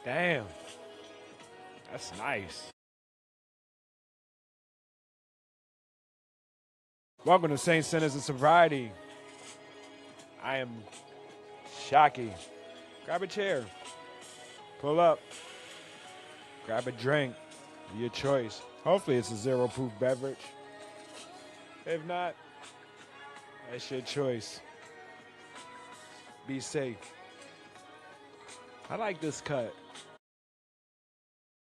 Damn, that's nice. Welcome to Saint Sinners of Sobriety. I am Shocky. Grab a chair, pull up, grab a drink, your choice. Hopefully it's a zero proof beverage. If not, that's your choice. Be safe. I like this cut.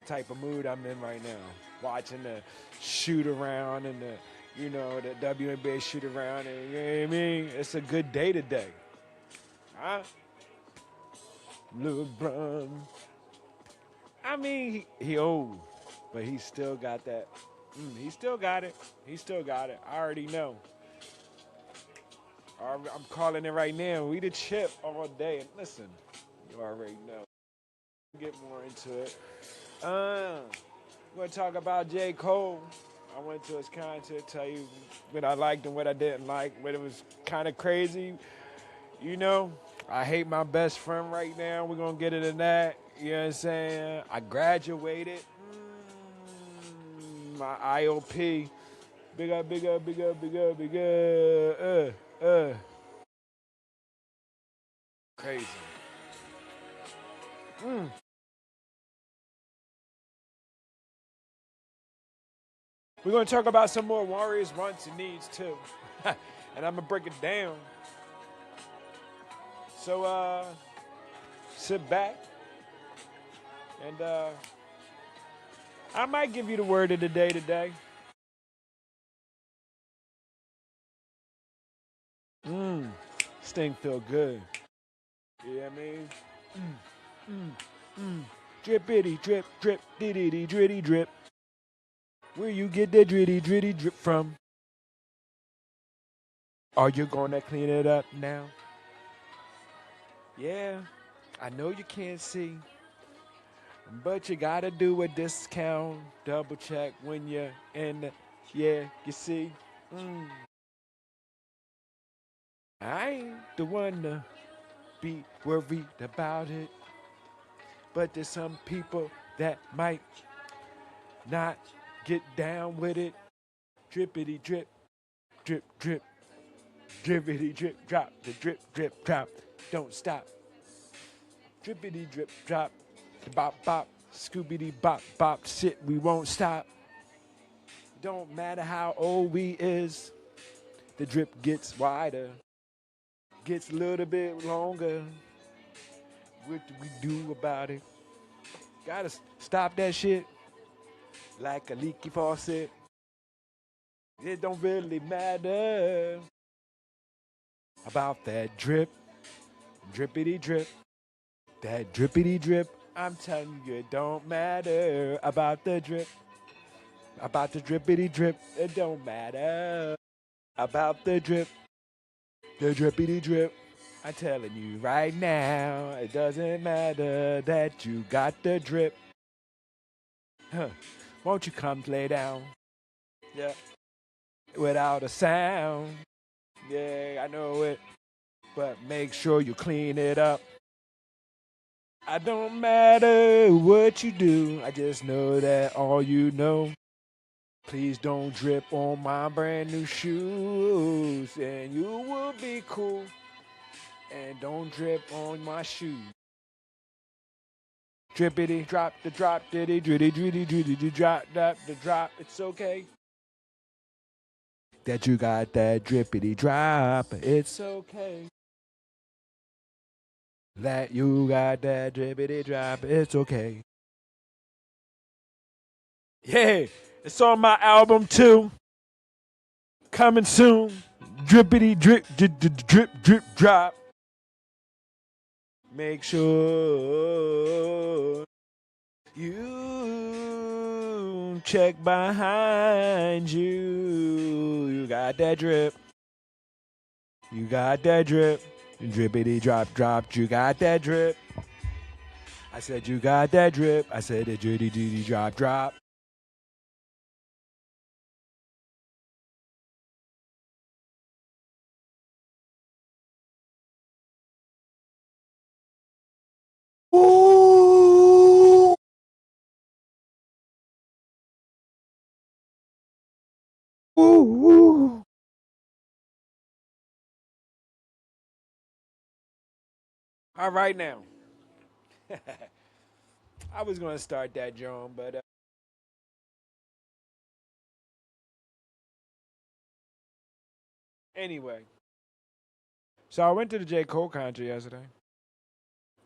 Type of mood I'm in right now. Watching the shoot around and the WNBA shoot around, and you know what I mean? It's a good day today. Huh? LeBron. I mean, he old, but he still got that. He still got it. He still got it. I already know. I'm calling it right now. We the chip all day. And listen, you already know. Get more into it. We're going to talk about J. Cole. I went to his concert, tell you what I liked and what I didn't like, but it was kind of crazy. You know, I hate my best friend right now. We're going to get into that. You know what I'm saying? I graduated. My IOP. Big up, big up, big up, big up, big up. Crazy. We're going to talk about some more Warriors wants and needs, too. And I'm going to break it down. So, sit back. And I might give you the word of the day today. This thing feel good. You know what I mean? Drippity, drip, drip, diddity, dritty, drip. Where you get that dritty, dritty, drip from? Are you gonna clean it up now? Yeah, I know you can't see, but you gotta do a discount. Double check when you're in the, yeah, you see? I ain't the one to be worried about it, but there's some people that might not get down with it. Drippity drip, drip drip, drippity drip drop, the drip drip drop, don't stop. Drippity drip drop, the bop bop, scoobity bop bop, shit we won't stop. Don't matter how old we is, the drip gets wider, gets a little bit longer. What do we do about it? Gotta stop that shit like a leaky faucet. It don't really matter about that drip, drippity drip, that drippity drip. I'm telling you, it don't matter about the drip, about the drippity drip. It don't matter about the drippity drip. I'm telling you right now, it doesn't matter that you got the drip. Huh. Won't you come lay down? Yeah. Without a sound. Yeah, I know it. But make sure you clean it up. I don't matter what you do, I just know that all you know. Please don't drip on my brand new shoes, and you will be cool. And don't drip on my shoes. Drippity, drop the drop, diddy, dritty, dritty, dritty, drop, drop, the drop. It's okay that you got that drippity drop. It's okay that you got that drippity drop. It's okay. Yeah, it's on my album too. Coming soon. Drippity drip, drip, drip, drip, drip drop. Make sure you check behind you. You got that drip. You got that drip. Drippity drop, drop. You got that drip. I said you got that drip. I said the drippity drippity drop, drop. Ooh. All right now. I was gonna start that, John, but anyway. So I went to the J. Cole concert yesterday,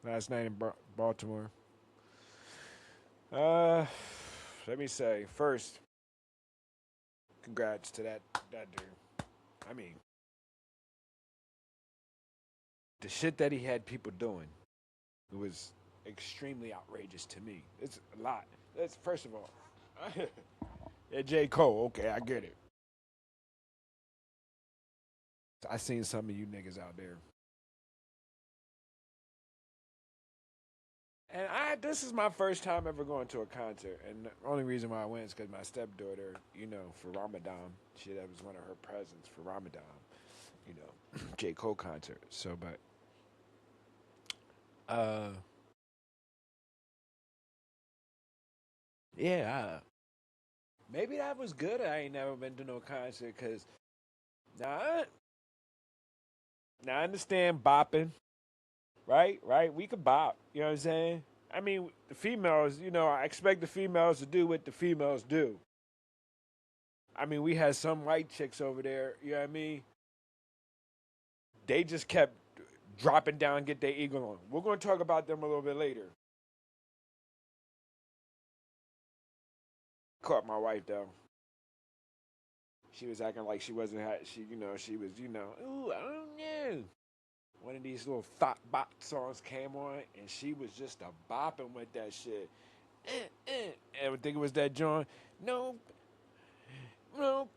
last night in Baltimore. Uh, Let me say first, congrats to that dude. I mean, the shit that he had people doing, it was extremely outrageous to me. It's a lot. That's first of all. Yeah, J. Cole, okay, I get it. I seen some of you niggas out there. And this is my first time ever going to a concert, and the only reason why I went is because my stepdaughter, for Ramadan, that was one of her presents for Ramadan, J Cole concert. So, but uh, yeah, maybe that was good. I ain't never been to no concert because now, now I understand bopping, right? Right, we could bop. You know what I'm saying? I mean, the females, I expect the females to do what the females do. I mean, we had some white chicks over there. You know what I mean? They just kept dropping down, get their eagle on. We're going to talk about them a little bit later. Caught my wife though. She was acting like she wasn't. She was. Ooh, I don't know. One of these little thought bop songs came on, and she was just a bopping with that shit. And I think it was that John. No, no,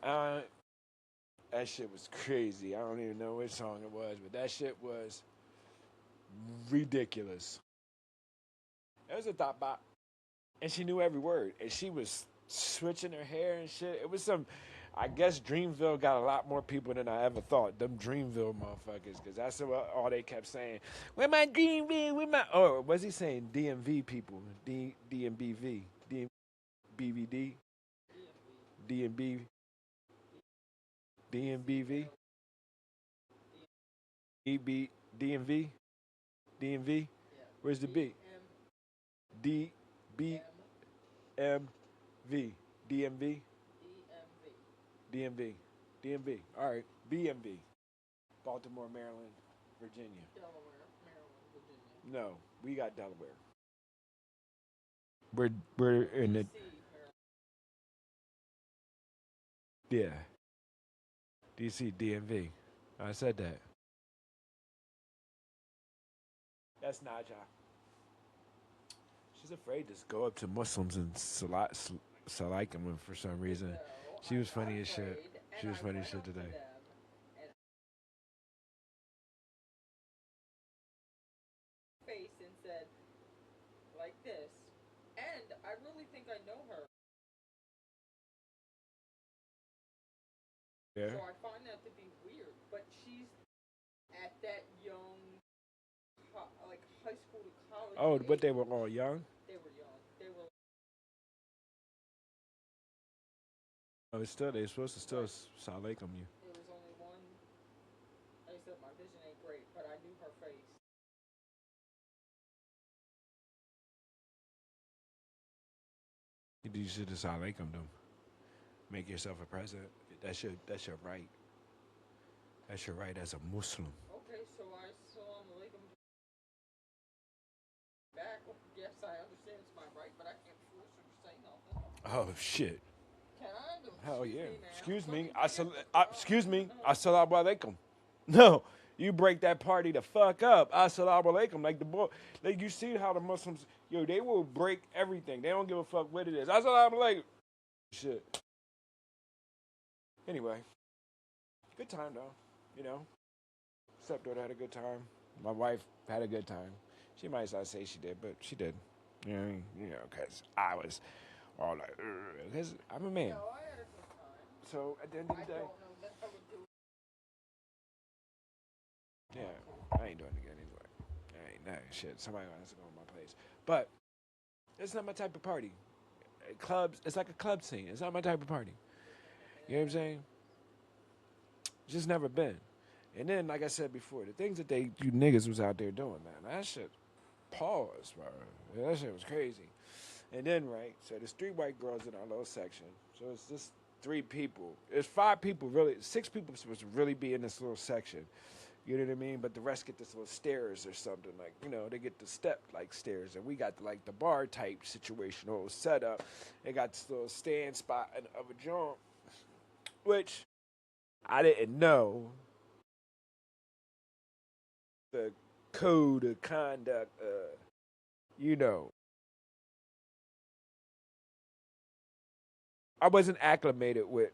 uh, that shit was crazy. I don't even know which song it was, but that shit was ridiculous. It was a thought bop, and she knew every word, and she was switching her hair and shit. It was some. I guess Dreamville got a lot more people than I ever thought. Them Dreamville motherfuckers, because that's what all they kept saying. Where my Dreamville? Where my? Oh, what's he saying? DMV people. DMBV. DMBVD. DMB. DMBV. DMV. DMV. Where's the B? DBMV. DMV. DMV. DMV. All right. BMV. Baltimore, Maryland, Virginia. No, we got Delaware. We're in the yeah DC DMV. I said that. That's Naja. She's afraid to go up to Muslims and salike them for some reason. She was funny as shit. She was funny as shit today. Yeah. Oh, but they were all young. Oh, it's still they're supposed to still salike them you. You should just salake them them. Make yourself a president. That's your right. That's your right as a Muslim. Oh shit. Hell yeah. Excuse me. Excuse me. Assalamu alaikum. No, you break that party the fuck up. Assalamu alaikum. Like the boy, like you see how the Muslims, they will break everything. They don't give a fuck what it is. Assalamu alaikum. Shit. Anyway, good time though. You know, stepdaughter had a good time. My wife had a good time. She might not say she did, but she did. You know what I mean? Because I was all like, because I'm a man. So at the end of the day, yeah, I ain't doing it again anyway. I ain't nah, shit. Somebody has to go to my place, but it's not my type of party. clubs. It's like a club scene. It's not my type of party. You know what I'm saying? Just never been. And then, like I said before, the things that you niggas was out there doing, man, that shit, pause, bro. Yeah, that shit was crazy. And then, right, so there's 3 white girls in our little section. So it's just 3 people. There's 5 people, really, 6 people supposed to really be in this little section. You know what I mean? But the rest get this little stairs or something. Like, they get the step like stairs. And we got like the bar type situation or setup. They got this little stand spot of a joint, which I didn't know the code of conduct, you know, I wasn't acclimated with.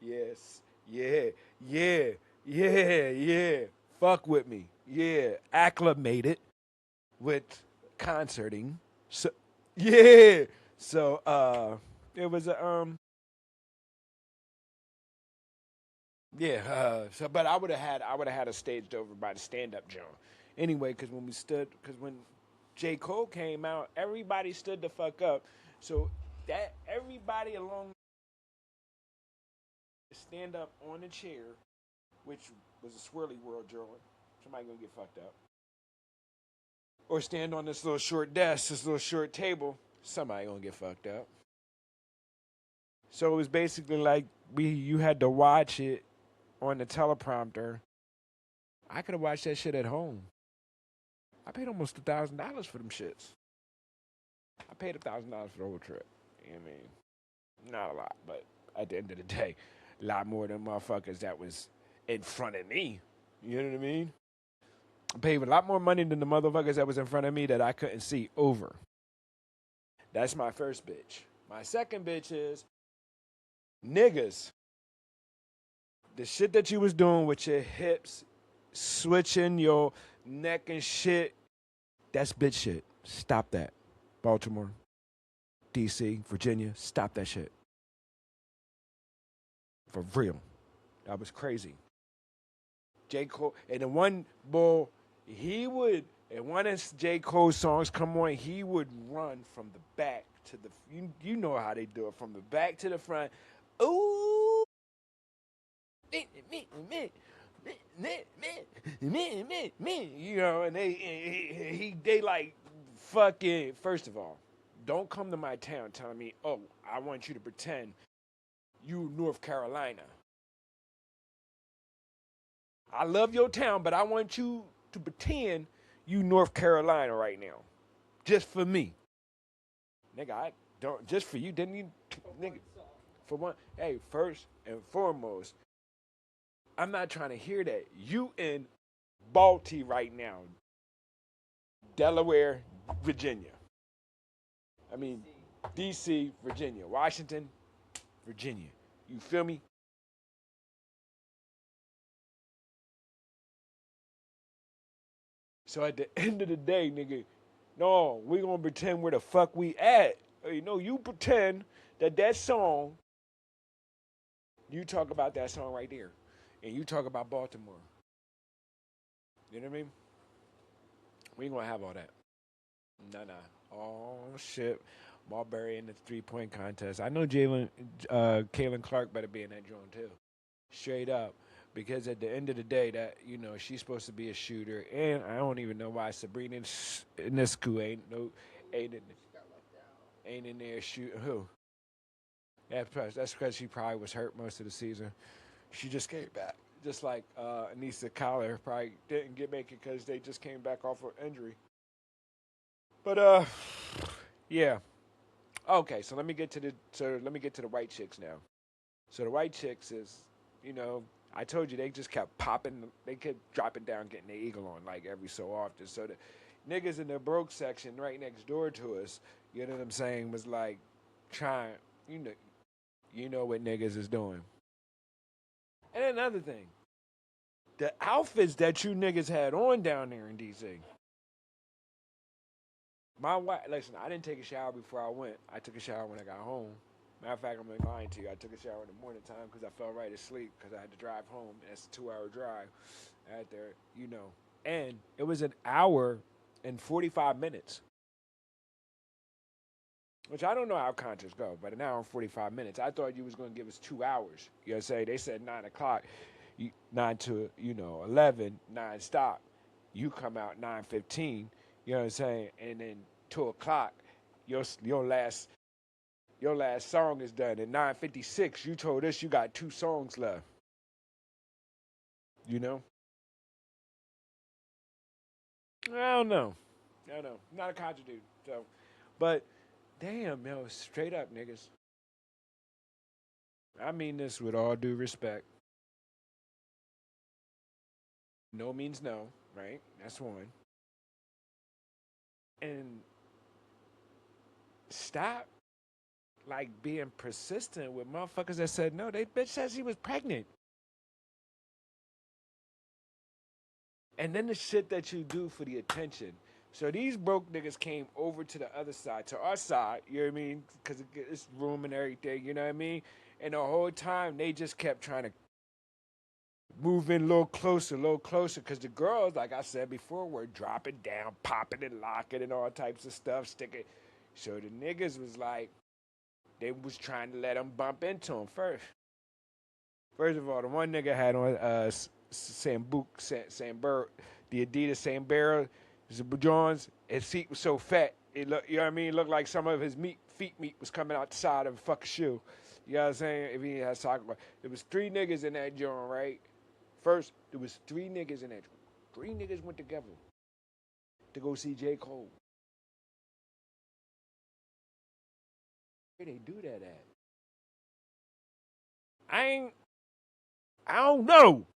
Yes, yeah, yeah, yeah, yeah. Fuck with me. Yeah, acclimated with concerting. So, yeah. So, it was a, yeah, so, but I would have had a staged over by the stand up John. Anyway, because when J. Cole came out, everybody stood the fuck up. So that everybody along stand up on the chair, which was a swirly world, Jordan. Somebody gonna get fucked up. Or stand on this little short desk, this little short table. Somebody gonna get fucked up. So it was basically like you had to watch it on the teleprompter. I could have watched that shit at home. I paid almost $1,000 for them shits. I paid $1,000 for the whole trip. You know what I mean? Not a lot, but at the end of the day, a lot more than motherfuckers that was in front of me. You know what I mean? I paid a lot more money than the motherfuckers that was in front of me that I couldn't see over. That's my first bitch. My second bitch is niggas. The shit that you was doing with your hips, switching your neck and shit, that's bitch shit. Stop that. Baltimore, DC, Virginia, stop that shit. For real. That was crazy. J. Cole, and the one bull, he would, and one of J. Cole's songs come on, he would run from the back to the, you know how they do it, from the back to the front. Ooh, me, me, me, me, me, me, and they like fucking, first of all, don't come to my town telling me, oh, I want you to pretend you North Carolina. I love your town, but I want you to pretend you North Carolina right now. Just for me. Nigga, I don't, just for you, didn't you? Nigga, for one, hey, first and foremost, I'm not trying to hear that. You in Balti right now, Delaware, Virginia. I mean, DC, Virginia. Washington, Virginia. You feel me? So at the end of the day, nigga, no, we gonna pretend where the fuck we at. You pretend that song, you talk about that song right there. And you talk about Baltimore. You know what I mean? We ain't gonna have all that. Nah. Oh shit. Marbury in the 3-point contest. I know Kaylin Clark better be in that joint too. Straight up. Because at the end of the day, that she's supposed to be a shooter, and I don't even know why Sabrina Nisku ain't in there shooting who. That's because she probably was hurt most of the season. She just came back, just like Anissa Collar probably didn't make it because they just came back off of injury. But yeah. Okay, so let me get to the white chicks now. So the white chicks is, I told you they just kept popping, they kept dropping down, getting the eagle on like every so often. So the niggas in the broke section right next door to us, you know what I'm saying, was like trying, you know, what niggas is doing. And another thing, the outfits that you niggas had on down there in DC. My wife, listen, I didn't take a shower before I went. I took a shower when I got home. Matter of fact, I'm not lying to you. I took a shower in the morning time because I fell right asleep because I had to drive home. It's a 2-hour drive. I had to. And it was an hour and 45 minutes. which I don't know how concerts go, but an hour and 45 minutes. I thought you was going to give us 2 hours. You know what I'm saying? They said 9 o'clock, 9 to, 11, 9 stop. You come out 9:15, you know what I'm saying? And then 2 o'clock, your last song is done. At 9:56, you told us you got 2 songs left, you know? I don't know. I don't know. Not a concert dude. So, but damn, yo, straight up, niggas. I mean this with all due respect. No means no, right? That's one. And stop like being persistent with motherfuckers that said no. They bitch said she was pregnant. And then the shit that you do for the attention. So these broke niggas came over to the other side, to our side, you know what I mean? Because it's room and everything, you know what I mean? And the whole time they just kept trying to move in a little closer, because the girls, like I said before, were dropping down, popping and locking and all types of stuff, sticking. So the niggas was like, they was trying to let them bump into him first. First of all, the one nigga had on Samber, the Adidas Sambera Johns. His feet was so fat, it look, you know what I mean? It looked like some of his feet meat was coming out the side of a fucking shoe. You know what I'm saying? If he had soccer, there was 3 niggas in that joint, right? First, there was 3 niggas in that joint. 3 niggas went together to go see J. Cole. Where they do that at? I ain't. I don't know.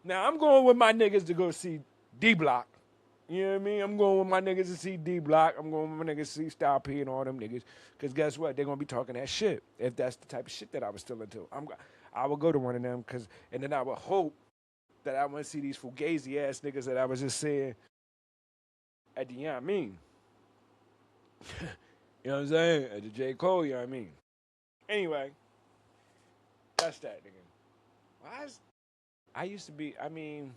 Now I'm going with my niggas to go see D Block. You know what I mean? I'm going with my niggas to see D Block. I'm going with my niggas to see Style P and all them niggas. Because guess what? They're going to be talking that shit. If that's the type of shit that I was still into. I would go to one of them, and then I would hope that I want to see these fugazi ass niggas that I was just saying at the, you know what I mean? You know what I'm saying? At the J. Cole, you know what I mean? Anyway, that's that, nigga. Why is, I used to be, I mean,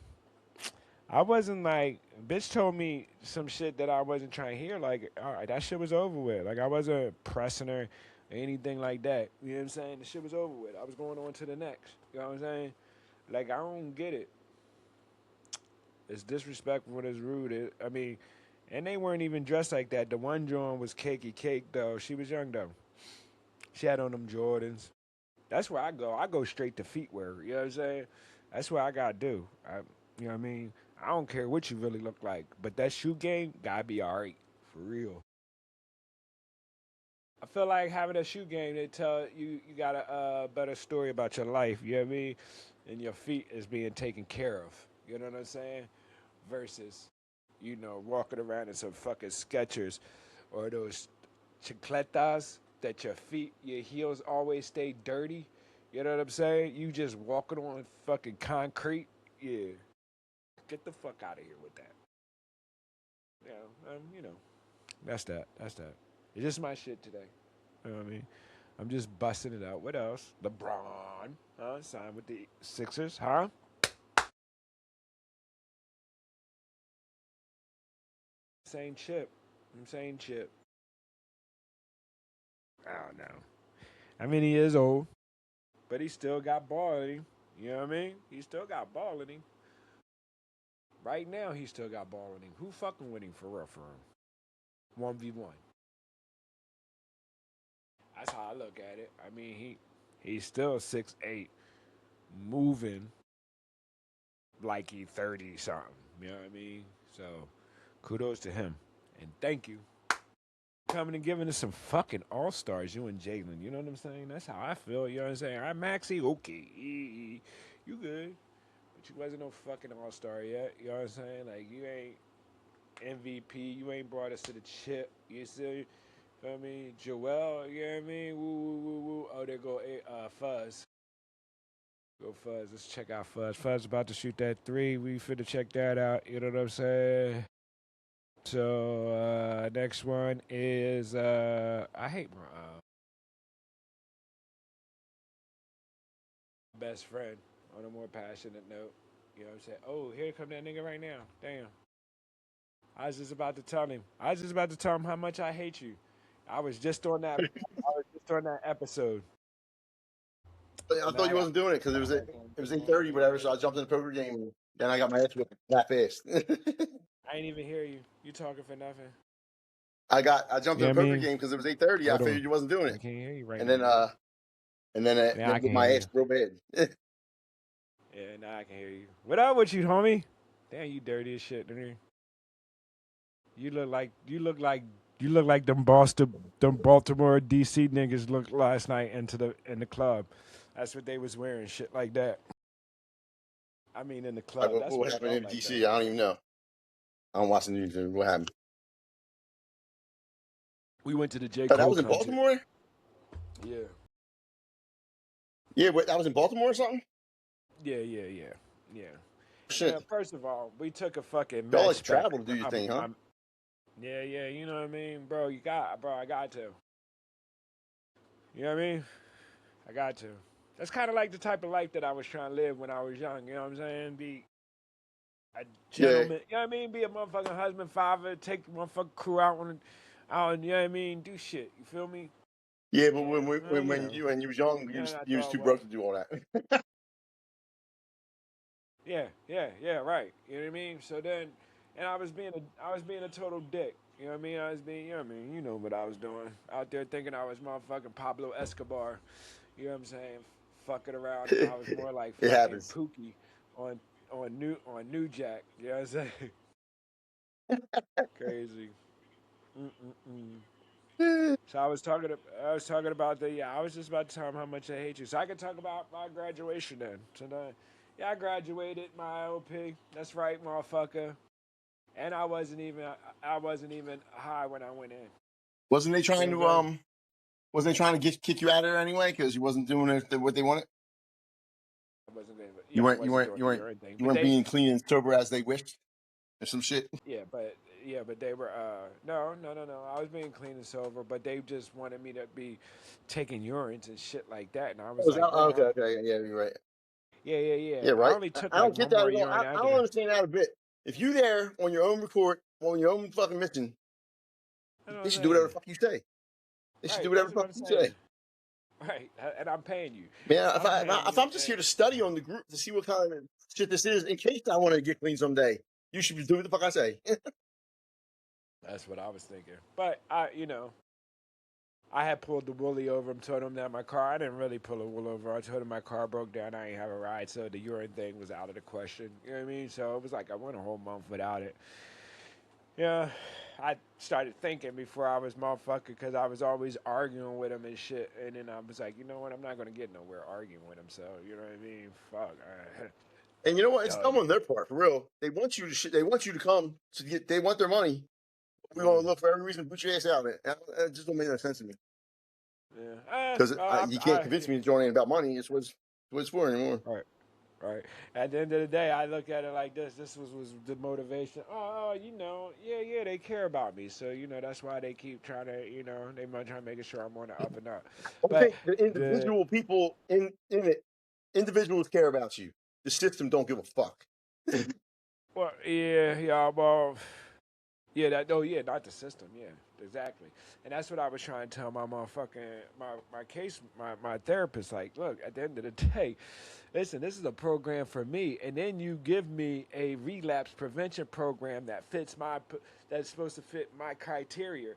I wasn't like, bitch told me some shit that I wasn't trying to hear. Like, all right, that shit was over with. Like, I wasn't pressing her or anything like that. You know what I'm saying? The shit was over with. I was going on to the next. You know what I'm saying? Like, I don't get it. It's disrespectful and it's rude. I mean, and they weren't even dressed like that. The one Joan was cakey cake, though. She was young, though. She had on them Jordans. That's where I go. I go straight to feet wear. You know what I'm saying? That's what I gotta do. You know what I mean? I don't care what you really look like, but that shoe game gotta be alright for real. I feel like having a shoe game, they tell you got a better story about your life. You know what I mean? And your feet is being taken care of. You know what I'm saying? Versus, walking around in some fucking Skechers or those chicletas that your heels always stay dirty. You know what I'm saying? You just walking on fucking concrete. Yeah. Get the fuck out of here with that. That's that. That's that. It's just my shit today. You know what I mean? I'm just busting it out. What else? LeBron, huh? Signed with the Sixers, huh? Same chip. I'm saying chip. I don't know. I mean, he is old, but he still got ball in him. You know what I mean? He still got ball in him. Right now, he still got ball in him. Who fucking with him for real for him? 1v1. That's how I look at it. I mean, he's still 6'8", moving like he 30 something. You know what I mean? So kudos to him. And thank you. Coming and giving us some fucking all stars, you and Jalen. You know what I'm saying? That's how I feel. You know what I'm saying? All right, Maxie, okay. You good. But you wasn't no fucking all star yet. You know what I'm saying? Like, you ain't MVP. You ain't brought us to the chip. You see? You know what I mean? Joel, you know what I mean? Woo, woo, woo, woo. Oh, there go Fuzz. Go Fuzz. Let's check out Fuzz. Fuzz about to shoot that three. We finna check that out. You know what I'm saying? So next one is I hate my best friend on a more passionate note. You know what I'm saying? Oh, here come that nigga right now. Damn. I was just about to tell him. I was just about to tell him how much I hate you. I was just on that. I was just on that episode. I And thought I you got wasn't doing it because it was 8:30, whatever. So I jumped in the poker game, and then I got my ass whipped that fast. I ain't even hear you. You talking for nothing. I jumped You in know a what I poker mean? game because it was 8:30. I Hold on. figured you wasn't doing I it, can't hear you right and now, then bro. Now then I get can my hear ass you. real bad. Yeah, now I can hear you. What up with you, homie? Damn, you dirty as shit, dude. You look like them Baltimore DC niggas looked last night in the club. That's what they was wearing, shit like that. I mean, in the club. That's what What it happened felt in like DC? though. I don't even know. I don't watch the news. What happened? We went to the J. Oh, that Cole was in concert. Baltimore. Yeah, Yeah, wait, that was in Baltimore or something. yeah. Shit, Yeah, first of all, we took a fucking y'all med like to spec. travel to do your thing, huh? Yeah. You know what I mean, bro. I got to. You know what I mean? I got to. That's kind of like the type of life that I was trying to live when I was young. You know what I'm saying? Be a Yeah, gentleman. You know what I mean? Be a motherfucking husband, father. Take the motherfucking crew out. You know what I mean? Do shit. You feel me? yeah. But And when you was young, and I you was thought, too well, broke to do all that. yeah, right. You know what I mean? So then, and I was being a total dick. You know what I mean? I was being, you know what I mean? You know what I was doing out there, thinking I was motherfucking Pablo Escobar. You know what I'm saying? Fucking around, and I was more like It fucking happens. Pookie on New Jack. You know what I'm saying? Crazy. Mm-mm-mm. So I was talking about I was just about to tell him how much I hate you. So I can talk about my graduation then. So then, yeah, I graduated my LP. That's right, motherfucker. And I wasn't even high when I went in. Wasn't they You trying know to what I'm saying? Wasn't they trying to kick you out of there anyway because you wasn't doing what they wanted? I wasn't doing the urine thing. You But weren't they being clean and sober as they wished or some shit. yeah, but they were no. I was being clean and sober, but they just wanted me to be taking urines and shit like that. And I Oh, was like, bro, okay, okay, yeah, you're right. yeah. Yeah, I right. only took I like don't get one that more at all. urine I after don't that. understand that a bit. If you there on your own record, on your own fucking mission, That's what they I'm should do whatever saying. the fuck you say. They should do Right, whatever that's the what fuck I'm you saying. say. Right, and I'm paying you. Man, I'm paying if you. I'm just here to study on the group to see what kind of shit this is, in case I want to get clean someday, you should do what the fuck I say. That's what I was thinking. But I had pulled the woolly over him, told him that my car. I didn't really pull a wool over. I told him my car broke down. I ain't have a ride, so the urine thing was out of the question. You know what I mean? So it was like I went a whole month without it. Yeah, I started thinking before I was motherfucker because I was always arguing with him and shit. And then I was like, you know what? I'm not gonna get nowhere arguing with him. So you know what I mean? Fuck. And you know what? It's Done. dumb on their part, for real. They want you to they want you to come to get. They want their money. We're gonna Mm, look for every reason to put your ass out, man. It just don't make no sense to me. yeah. Because I'm. you can't convince me to join in about money. It's what it's for anymore. Right. Right. At the end of the day, I look at it like this. This was the motivation. Yeah, they care about me. So, that's why they keep trying to, they might try to make sure I'm on the up and up. I But think the the, individual people in it, individuals care about you. The system don't give a fuck. well, yeah, not the system, yeah, exactly. And that's what I was trying to tell my motherfucking, my therapist, like, look, at the end of the day, listen, this is a program for me, and then you give me a relapse prevention program that's supposed to fit my criteria.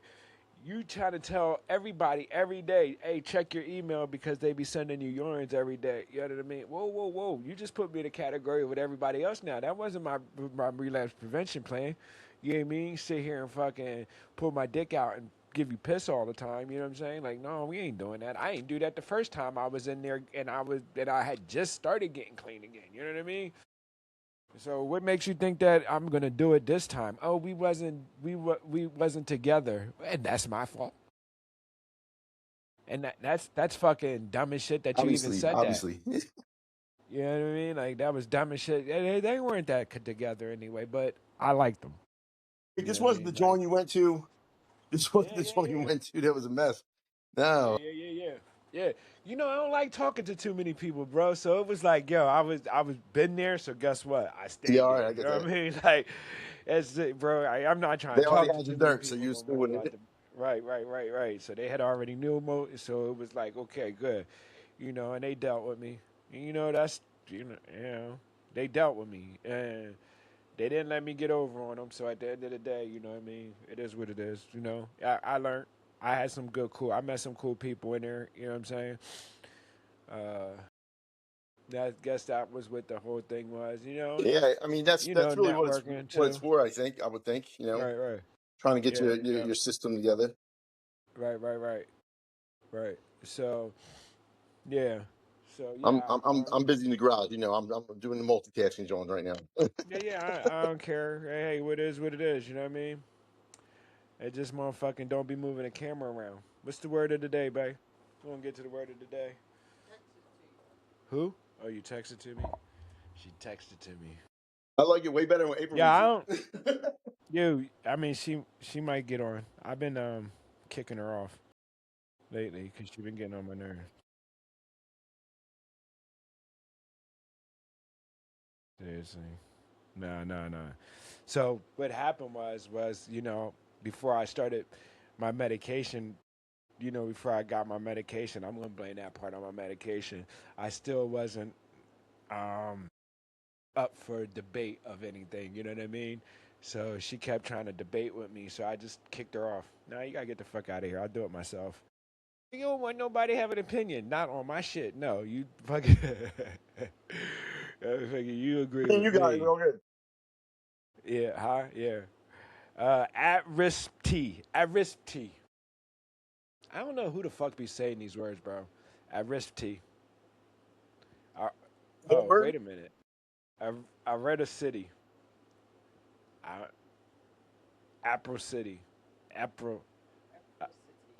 You try to tell everybody every day, hey, check your email because they be sending you urines every day. You know what I mean? Whoa. You just put me in a category with everybody else now. That wasn't my relapse prevention plan. You know what I mean? Sit here and fucking pull my dick out and give you piss all the time. You know what I'm saying? Like, no, we ain't doing that. I ain't do that the first time I was in there and I had just started getting clean again. You know what I mean? So what makes you think that I'm gonna do it this time? Oh, we wasn't together, and that's my fault. And that's fucking dumb as shit that you even Obviously, said that. obviously. You know what I mean? Like that was dumb as shit. They weren't that together anyway, but I liked them. You know This what I wasn't the mean? Like joint you went to. This wasn't yeah, the yeah, joint you yeah, went to. That was a mess. No. yeah. I don't like talking to too many people, bro. So it was like, yo, I was been there. So guess what? I Yeah, stayed all there. right, I You get know what that. I mean? Like, it's bro. I'm not trying They to already talk to had your too many dirt, so people you no still more with about it. them. Right. So they had already knew so it was like, okay, good, and they dealt with me. That's they dealt with me, and they didn't let me get over on them. So at the end of the day, you know what I mean, it is what it is. I learned. I had some I met some cool people in there. You know what I'm saying? Uh, I guess that was what the whole thing was. Yeah, I mean that's really Networking what it's too. for. I would think, Right. trying to get Yeah, your system together. right. So yeah. So I'm yeah, I'm I'm I'm busy in the garage. I'm doing the multitasking joint right now. I don't care. Hey, what is what it is. You know what I mean? It just motherfucking don't be moving the camera around. What's the word of the day, babe? We're gonna get to the word of the day. Who? Oh, you texted to me. She texted to me. I like it way better when April Yeah, reads I it. don't. I mean, she might get on. I've been kicking her off lately because she been getting on my nerves. Seriously. No. So what happened was before I started my medication, before I got my medication, I'm gonna blame that part on my medication. I still wasn't um up for debate of anything. You know what I mean? So she kept trying to debate with me, so I just kicked her off. Nah, you gotta get the fuck out of here. I'll do it myself. You don't want nobody to have an opinion, not on my shit. No, you fucking, fucking you agree And with you got it me. real good. Yeah, huh? Yeah. At risk T. At risk T. I don't know who the fuck be saying these words, bro. At risk T. Uh, One oh, word. wait a minute. I, I read a city. I, April City. April. Uh,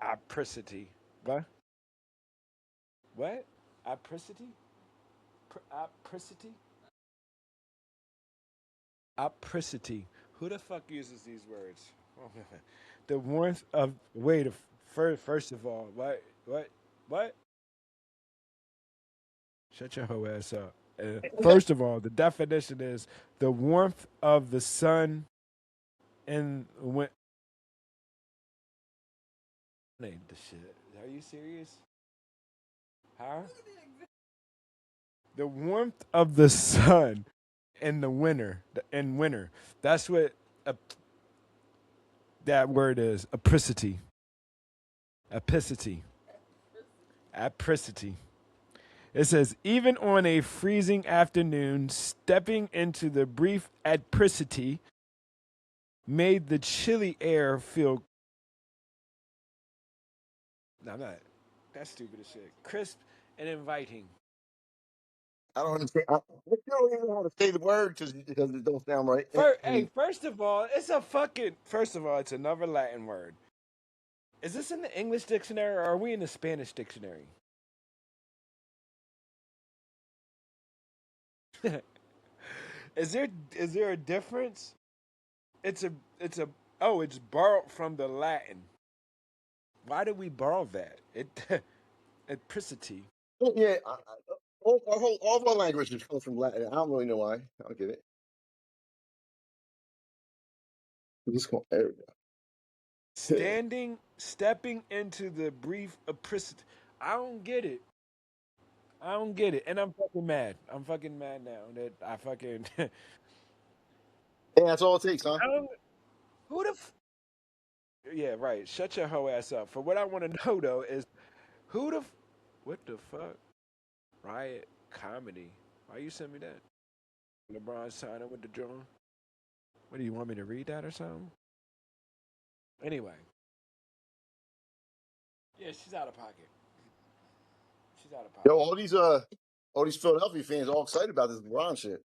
Apricity. What? What? Apricity? Apricity? Apricity. Who the fuck uses these words? The warmth of. Wait, first of all, what? What? What? Shut your hoe ass up. First of all, the definition is the warmth of the sun and when. Ain't the shit. Are you serious? Huh? The warmth of the sun in the winter. In winter. That's what a, that word is. Apricity. Apicity. Apricity. It says, even on a freezing afternoon, stepping into the brief apricity made the chilly air feel. No, I'm not. That's stupid as shit. Crisp and inviting. I don't understand. I still don't even know how to say the word because it don't sound right. Hey, first of all, it's a fucking. First of all, it's another Latin word. Is this in the English dictionary or are we in the Spanish dictionary? is there is there a difference? It's a it's borrowed from the Latin. Why did we borrow that? Apricity. Yeah, all of our languages come from Latin. I don't really know why. I don't get it. Just there we go. Stepping into the brief apricity. I don't get it. I don't get it, and I'm fucking mad. I'm fucking mad now that I fucking. And that's all it takes, huh? I don't. Who the? Yeah, right. Shut your hoe ass up. For what I want to know though is who the? What the fuck? Riot comedy. Why you send me that? LeBron signing with the drone. What do you want me to read that or something? Anyway, yeah, she's out of pocket. She's out of Yo, pocket. all these Philadelphia fans all excited about this LeBron shit.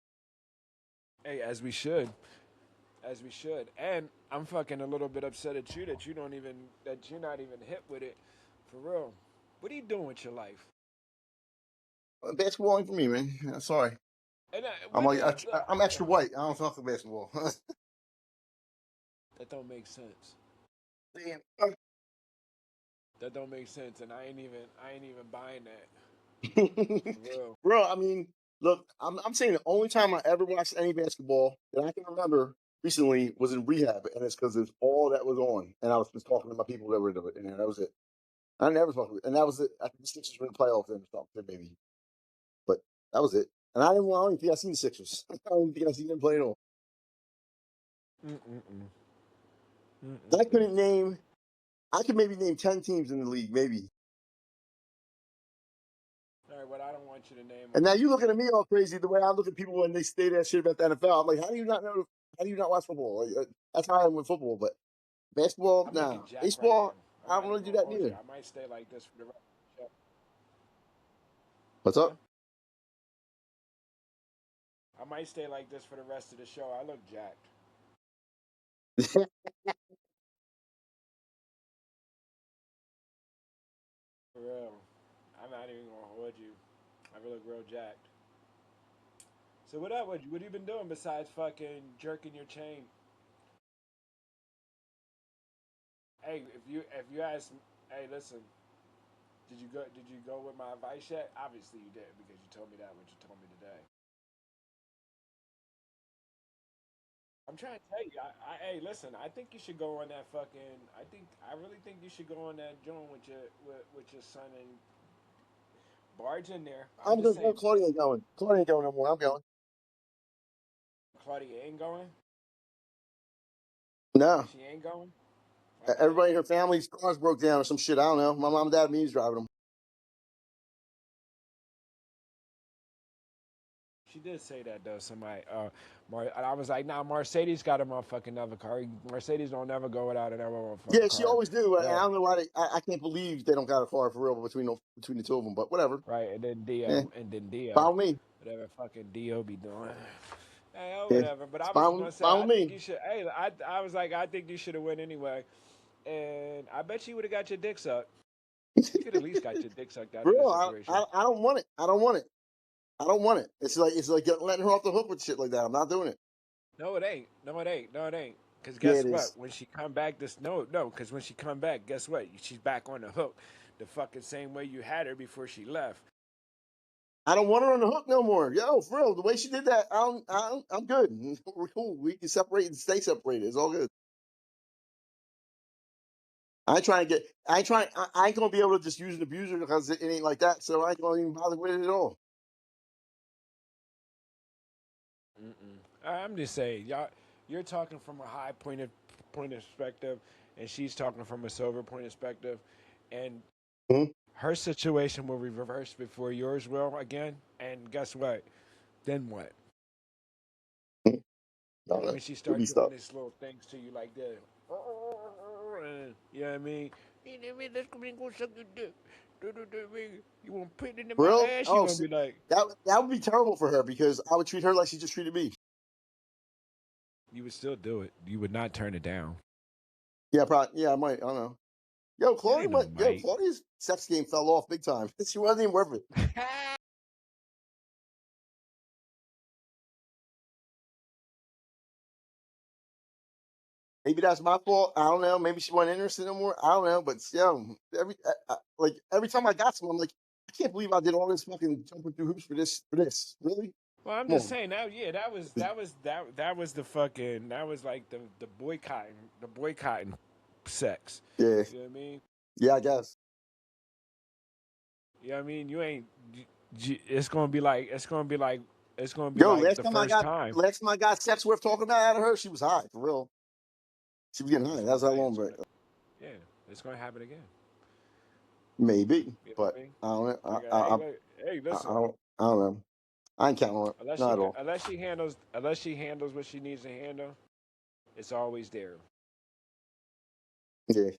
Hey, as we should. And I'm fucking a little bit upset at you that you're not even hit with it, for real. What are you doing with your life? Basketball ain't for me, man. Sorry. And I'm what do like you? I'm extra white. I don't talk to basketball. That don't make sense. Damn. That don't make sense, and I ain't even buying that for real. Bro, I mean, look, I'm saying the only time I ever watched any basketball that I can remember recently was in rehab, and it's because it's all that was on. And I was just talking to my people that were in it, and that was it. I never talked, and that was it. I think the Sixers were in the playoffs then or something, maybe, but that was it. And I don't even think I seen the Sixers. I don't even think I seen them play at all. Mm-mm-mm. I Mm-mm-mm. couldn't name. I could maybe name 10 teams in the league, maybe. All right, but I don't want you to name And them. now you looking at me all crazy the way I look at people when they say that shit about the NFL. I'm like, how do you not know? How do you not watch football? Like, that's how I am with football, but basketball, I'm looking no. jacked right Baseball, now. I'm I don't not really even do gonna that hold you. neither. I might stay like this for the rest of the show. What's Huh? up? I might stay like this for the rest of the show. I look jacked. For real. I'm not even gonna hold you. I look real jacked. So what up? What you been doing besides fucking jerking your chain? Hey, if you ask, hey, listen, did you go with my advice yet? Obviously you did because you told me that what you told me today. I'm trying to tell you. Hey, listen. I think you should go on that fucking. I really think you should go on that joint with your son and barge in there. I'm I'm just good. No, saying. Claudia ain't going. Claudia ain't going no more. I'm going. Claudia ain't going. No. She ain't going. Why not? Everybody in her family's cars broke down or some shit. I don't know. My mom and dad, me's driving them. She did say that though. Somebody, I was like, nah, Mercedes got a motherfucking other car. Mercedes don't never go without another motherfucking Yeah, she car. always do. And I Yeah, don't know why I can't believe they don't got a car for real between the two of them. But whatever. right. Yeah, And then Dio, follow me. whatever fucking Dio be doing. Hey, oh, Yeah, whatever. But it's I was fine. gonna say, Fine I with think me. you should. Hey, I was like, I think you should have went anyway. And I bet you would have got your dick sucked. You could at least got your dick sucked out of the Bro, situation. I don't want it. I don't want it. I don't want it. It's like letting her off the hook with shit like that. I'm not doing it. No, it ain't. No, it ain't. No, it ain't. Cause Yeah, guess it what? is. When she come back, this no. Cause when she come back, guess what? She's back on the hook, the fucking same way you had her before she left. I don't want her on the hook no more. Yo, for real, the way she did that, I'm good. We're cool. We can separate and stay separated. It's all good. I ain't trying to get. I ain't trying. I ain't gonna be able to just use and abuse her because it ain't like that. So I ain't gonna even bother with it at all. I'm just saying, y'all. You're talking from a high point of perspective, and she's talking from a sober point of perspective, and Mhm. her situation will be reversed before yours will again. And guess what? Then what? I don't know. When she Could start be doing stuff. these little things to you like that, you know what I mean? Let's come and go suck your dick. You want to put it in For my real? ass? You Oh, gonna see, be like, that would be terrible for her because I would treat her like she just treated me. you would still do it. You would not turn it down. Yeah, probably. Yeah, I might. I don't know. Yo, It Claudia ain't no went. Yo, might. Claudia's sex game fell off big time. She wasn't even worth it. Maybe that's my fault. I don't know. Maybe she wasn't interested no more. I don't know. But yo, like every time I got some, I'm like, I can't believe I did all this fucking jumping through hoops for this. For this, really? Well, I'm Come just on. saying now. Yeah, that was the fucking that was like the boycotting sex. Yeah, You know what I mean? yeah. I guess. You know what I mean? You ain't. It's gonna be like it's gonna be Yo, like the first time. last time I got sex worth talking about out of her, she was high for real. She was getting high. That's what I'm That's how saying. long, but Yeah, it's gonna happen again. maybe. You know what But I mean? I don't know. Like, hey, look, hey, I listen. don't. I don't know. I ain't counting on it. Not at all. Unless she handles what she needs to handle, it's always there. Yeah.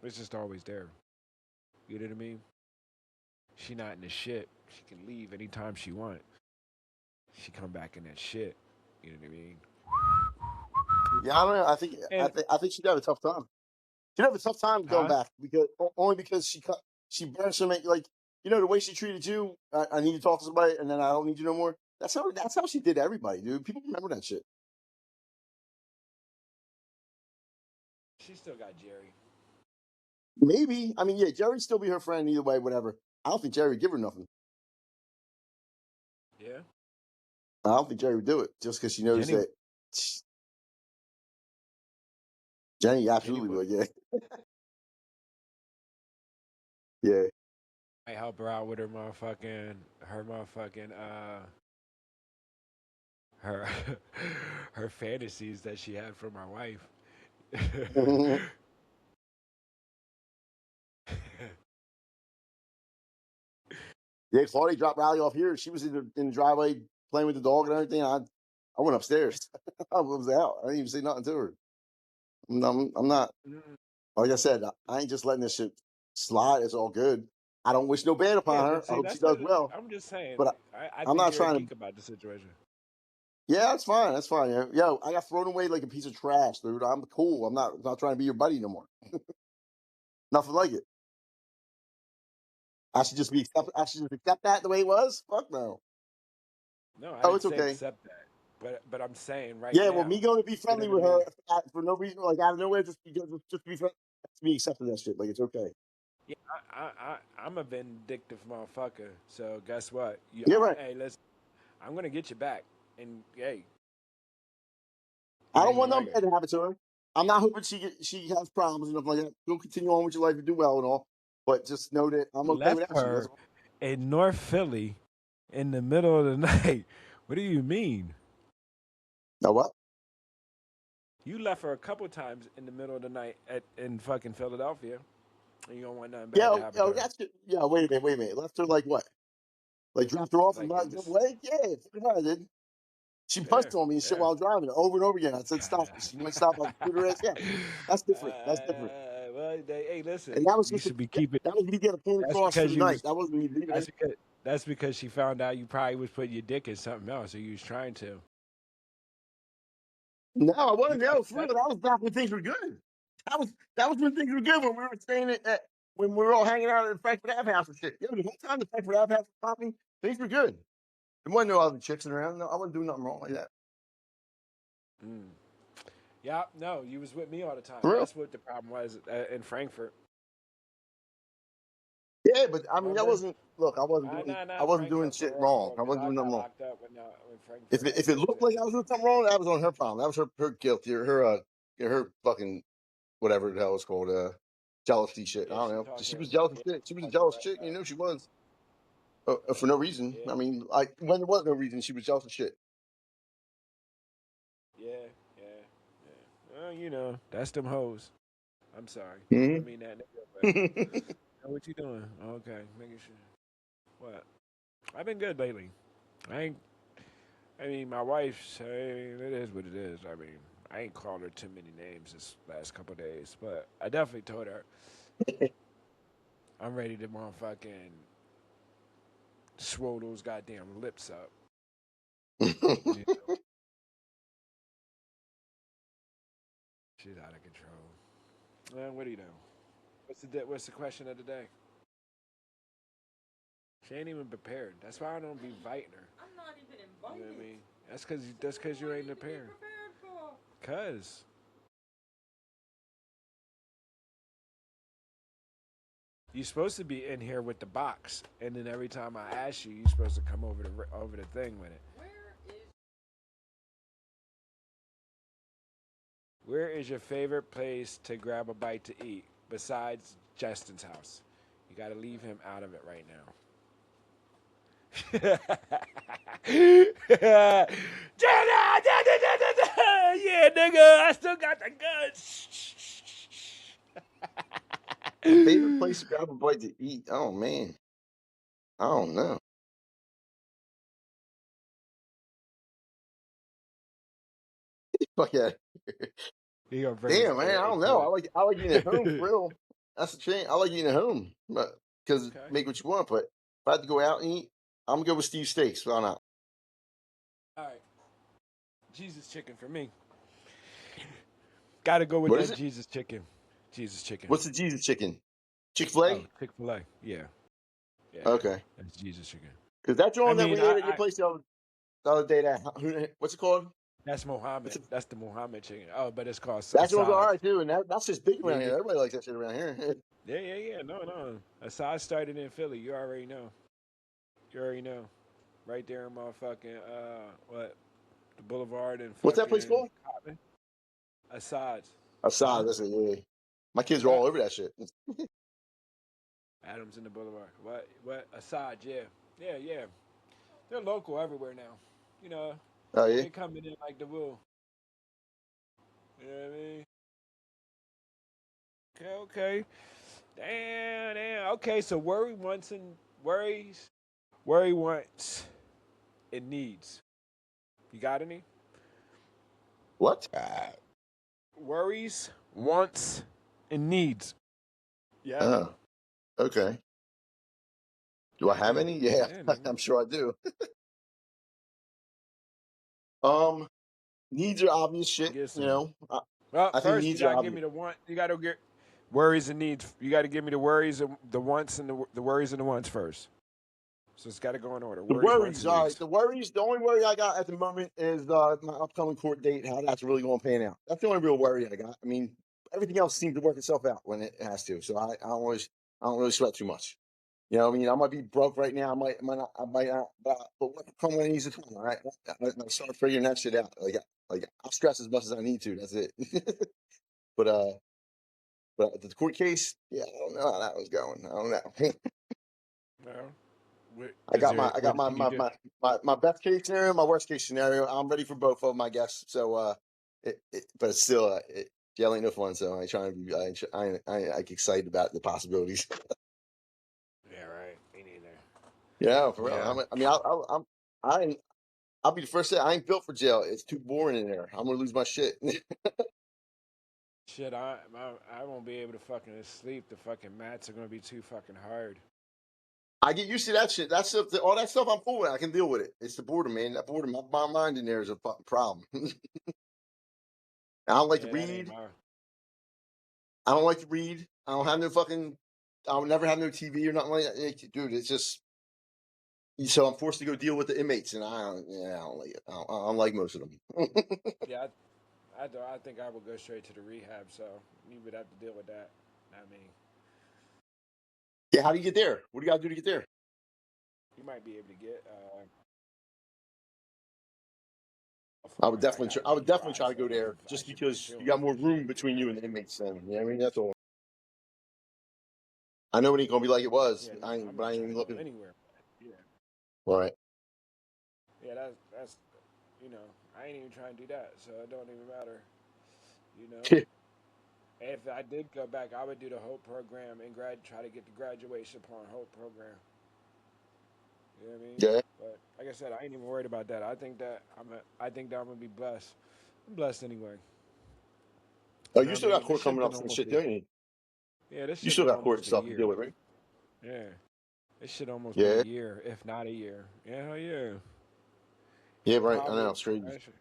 It's just always there. You know what I mean? She not in the shit. She can leave anytime she want. She come back in that shit. You know what I mean? Yeah, I don't know. And I think she'd have a tough time. She'd have a tough time going huh? back because only because she burned so many like the way she treated you. I need to talk to somebody, and then I don't need you no more. That's how she did everybody, dude. People remember that shit. She still got Jerry. Maybe I mean yeah, Jerry'd still be her friend either way, whatever. I don't think Jerry would give her nothing. Yeah. I don't think Jerry would do it just because she knows Jenny that. Jenny Jenny absolutely would would. Yeah, yeah. might help her out with her motherfucking, her, her fantasies that she had for my wife. Mhm. Yeah, Claudia dropped Riley off here. She was in the driveway playing with the dog and everything. I went upstairs. I was out. I didn't even say nothing to her. I'm not. Mm. Like I said, I ain't just letting this shit slide. It's all good. I don't wish no bad Yeah, upon but her. I see, hope she that's does what well. I'm just saying. But I I'm think not you're a trying to. geek about the situation. Yeah, that's fine. That's fine. Yeah. Yo, I got thrown away like a piece of trash, dude. I'm cool. I'm not trying to be your buddy no more. Nothing like it. I should just accept that the way it was. Fuck no. No, I Oh, didn't it's say okay. accept that, but I'm saying right Yeah, well, now. me going to be You know friendly what I with her mean? for no reason, like out of nowhere, just to be friendly, to be accepting that shit. Like it's okay. Yeah, I'm a vindictive motherfucker. So guess what? Yeah, right. Hey, listen, I'm gonna get you back, and hey, I it don't ain't want gonna nothing like it. bad to happen to her. I'm not hoping she has problems and stuff like that. Go continue on with your life and do well and all. But just know that I'm You okay left without you. That's her all. in North Philly in the middle of the night. What do you mean? Know what? You left her a couple times in the middle of the night in fucking Philadelphia, and you don't want nothing bad to Yo, happen to yo, her. that's it. Yeah, wait a minute. Left her like what? Like dropped her off and Like not in drove this, away? Yeah, fucking right, I did. She yeah, buzzed on me and shit yeah. while I was driving over and over again. I said stop. She wouldn't stop. I put her ass. Yeah, that's different. That's different. Well, hey, listen, And that was you just should be keeping. that was me getting a point That's across for because the you night. was. That wasn't me leaving That's her. because. That's because she found out you probably was putting your dick in something else, or you was trying to. No, I You wasn't. No, for upset real. her. That was back when things were good. That was when things were good when we were staying when we were all hanging out at the Frankfurt Ave house and shit. Yeah, the whole time the Frankfurt Ave house was popping, things were good. There wasn't no other chicks around. No, I wasn't doing nothing wrong like that. Mm. Yeah, no, you was with me all the time. For real. That's what the problem was in Frankfurt. Yeah, but I mean that Remember? wasn't. Look, I Not wasn't doing Frankfurt, shit Fort wrong. Hall, I because wasn't I doing got nothing wrong. locked up when If Frankfurt it, had if it kids looked in like it. I was doing something wrong, that was on her problem. That was her guilt. Her fucking whatever the hell it's called. Jealousy shit. I Yeah, don't she know. talked She her. was jealous of Yeah, shit. She she was a talked her jealous right chick. You back. know she was. For no reason. Yeah, I mean, when there was no reason, she was jealous of shit. yeah, yeah, yeah. Well, that's them hoes. I'm sorry. I Hmm. don't mean that in a good way. What you doing? Okay, making sure. What? I've been good lately. I ain't. I mean, my wife's. I mean, it is what it is. I mean, I ain't called her too many names this last couple days, but I definitely told her I'm ready to motherfucking swole those goddamn lips up. Yeah, she's out of control. What do you know? What's the question of the day? She ain't even prepared. That's why I don't be inviting her. I'm not even You know what I invited. mean? That's cause you What do I ain't need to be prepared. prepared for? Cause you're supposed to be in here with the box, and then every time I ask you, you're supposed to come over the thing with it. Where is Where is your favorite place to grab a bite to eat besides Justin's house? You got to leave him out of it right now. Yeah, nigga, I still got the guns. My favorite place to grab a bite to eat. Oh man, I don't know. Fuck yeah. He gonna bring his Damn man, I ear don't into know. it. I like eating at home for real. That's the thing. I like eating at home, but because Okay. make what you want. But if I had to go out and eat, I'm gonna go with Steve Steaks. Why not? All right. Jesus chicken for me. Got to go with What is that it? Jesus chicken. Jesus chicken. What's the Jesus chicken? Chick-fil-A? Oh, Chick-fil-A. Yeah. Yeah. Okay. That's Jesus chicken. Because that I drawing that mean, we ate at your place the other day, what's it called? that's What's Mohammed. it? That's the Mohammed chicken. Oh, but it's called That one's all Assad. right too, and that's just big Yeah, around yeah. here. Everybody likes that shit around here. Yeah, yeah, yeah. No, no. Assad started in Philly. You already know. You already know. Right there in motherfucking, what? The Boulevard and What's that place fucking called? Cotman. Assad's. Huh? Assad. That's it. Yeah. My kids are What? all over that shit. Adams in the Boulevard. What? What? Assad, yeah. Yeah, yeah. They're local everywhere now. You know, Oh yeah. they coming in like the woo. You know what I mean? Okay, okay. Damn, damn. Okay, so worries, worry wants, and needs. You got any? What? Worries, wants, and needs. You have any? Oh, okay. Do I have Yeah, any? Yeah, yeah, nigga. I'm sure I do. Um, needs are obvious shit. Get You some. know, Well, I think first you needs are gotta give obvious. me the want. You gotta get worries and needs. You gotta give me the worries, and the wants, and the worries and the wants first. So it's gotta go in order. The Worries, wants, worries, and all right. needs. The worries. The only worry I got at the moment is my upcoming court date. How that's really going to pan out. That's the only real worry I got. I mean, everything else seems to work itself out when it has to. So I don't really sweat too much. You know, what I mean, I might be broke right now. I might not. But what come when it needs to come. All right, I start figuring that shit out. Like I'll stress as much as I need to. That's it. but uh, but the court case, yeah, I don't know how that was going. I don't know. Well, I what got did you do? my best case scenario, my worst case scenario. I'm ready for both of them, I guess. So but it's still jail ain't no fun. So I ain't trying to be I get excited about the possibilities. Yeah, right. Me neither. Yeah, for real. Yeah. I mean, I ain't, I'll be the first to say I ain't built for jail. It's too boring in there. I'm gonna lose my shit. Shit, I won't be able to fucking sleep. The fucking mats are gonna be too fucking hard. I get used to that shit. That stuff, all that stuff, I'm cool with. I can deal with it. It's the boredom, man. That boredom, my mind in there is a fucking problem. I don't like to Yeah, that ain't read. my. I don't like to read. I don't have no fucking. I'll never have no TV or nothing like that. Dude, it's just so I'm forced to go deal with the inmates, and I don't like it. I don't like most of them. Yeah, I think I would go straight to the rehab. So you would have to deal with that. I mean, Yeah, how do you get there? What do you got to do to get there? you might be able to get I would far. I definitely, got a I would definitely DUI, try to so go there, I just should be because you chilling. got more Shit, room between you and the yeah, inmates. Then, you know what I mean? That's all. I know it ain't gonna be like it was. yeah. No, I'm But I not ain't trying even to go looking. anywhere. Yeah, All right. yeah. That's you know, I ain't even trying to do that, so it don't even matter. You know, if I did go back, I would do the Hope program and try to get the graduation upon Hope program. You know what I mean? Yeah. But like I said, I ain't even worried about that. I think that I'm gonna be blessed. I'm blessed anyway. Oh, You know you what I still got mean? court coming up and shit, don't you? This You shit still been got court almost a stuff to deal year. with, right? Yeah, this shit almost been a Yeah. year, if not a year. Yeah, hell yeah. Yeah. Right. I know. Probably. It's crazy. I should-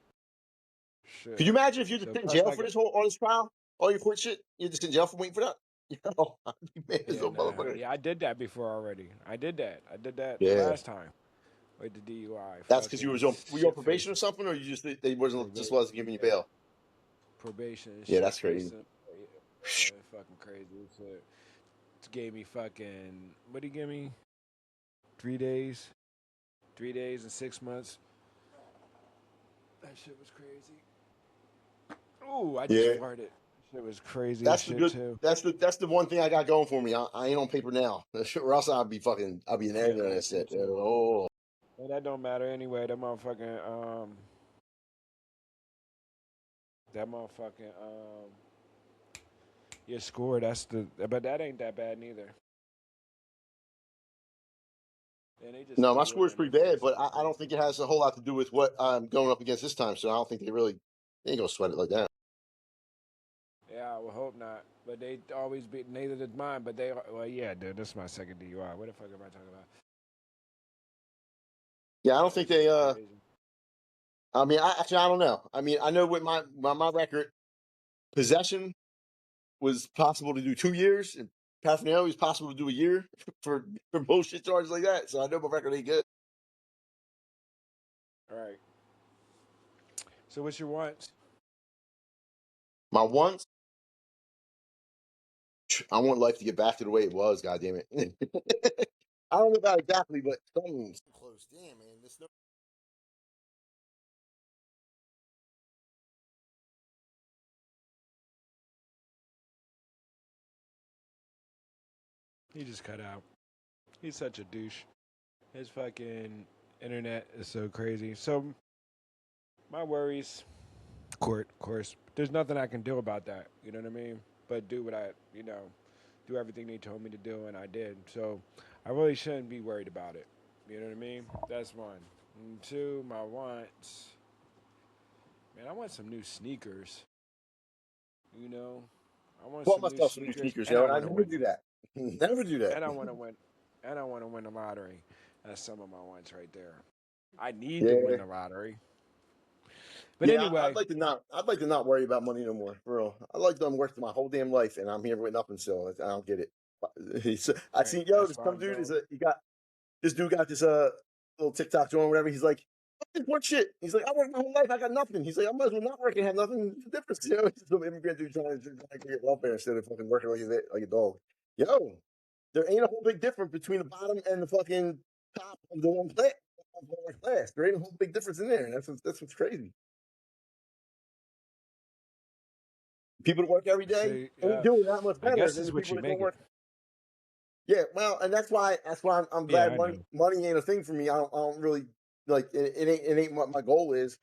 Could you Shit. imagine if you just So sit in plus jail I for got. this whole all this trial, all your court shit? You're just in jail for waiting for that? Yo, I'd be mad as a Yeah, nah. motherfucker. Yeah, I did that before already. I did that. I did that the Yeah, last time with the DUI. that's because you Fucking was on were you on shit probation or facing. something, or you just wasn't just Probate. wasn't giving you Yeah, bail. probation and Yeah, shit that's crazy. facing. Fucking crazy. It gave me fucking. What did he give me? 3 days. 3 days and 6 months. That shit was crazy. Ooh, I just Yeah, farted. Shit was crazy as that's the shit good. too. That's the one thing I got going for me. I ain't on paper now, or else I'll be an Yeah, editor on yeah, that me shit. too. Oh, Well, that don't matter anyway. That motherfucking your score. But that ain't that bad neither. And they just no, my threw it score is in pretty their bad, face but in my I don't face. think it has a whole lot to do with what I'm going up against this time. So I don't think they ain't gonna sweat it like that. Yeah, I would hope not. But they always be neither did mine. But well, yeah, dude. This is my second DUI. What the fuck am I talking about? Yeah, I don't That think shit they. was crazy. I mean, I don't know. I mean, I know with my record, possession was possible to do 2 years, and paraphernalia was possible to do a year for bullshit charges like that. So I know my record ain't good. All right. So what's your wants? My once, I want life to get back to the way it was. God damn it! I don't know about exactly, but something's close. Damn, man, this. He just cut out. He's such a douche. His fucking internet is so crazy. So my worries, court, of course. There's nothing I can do about that. You know what I mean? But do what I, do everything they told me to do, and I did. So I really shouldn't be worried about it. You know what I mean? That's one. And two, my wants. Man, I want some new sneakers. You know, I want Bought some new myself some new sneakers, sneakers, and I yo, and I want to never win. do that. Never do that. And I want to win. And I want to win the lottery. That's some of my wants right there. I need to Yeah. win the lottery. But Yeah, anyway, I'd like to not worry about money no more, for real. I like to I'm working my whole damn life, and I'm here with nothing still. I don't get it. I right, seen yo, that's this why some I'm dude doing. is he got this dude got this little TikTok joint, whatever. He's like, I just work shit. He's like, I work my whole life, I got nothing. He's like, I might as well not work and have nothing. What's the difference? You know, he's some immigrant dude trying to get welfare instead of fucking working like a dog. Yo, there ain't a whole big difference between the bottom and the fucking top of the one class. Of the one class. There ain't a whole big difference in there. And that's what's crazy. People that work every day See, ain't doing that much I better guess than this the is what people you that don't make it. work. Yeah, well, and that's why I'm Yeah, glad I know. money ain't a thing for me. I don't really like it ain't what my goal is.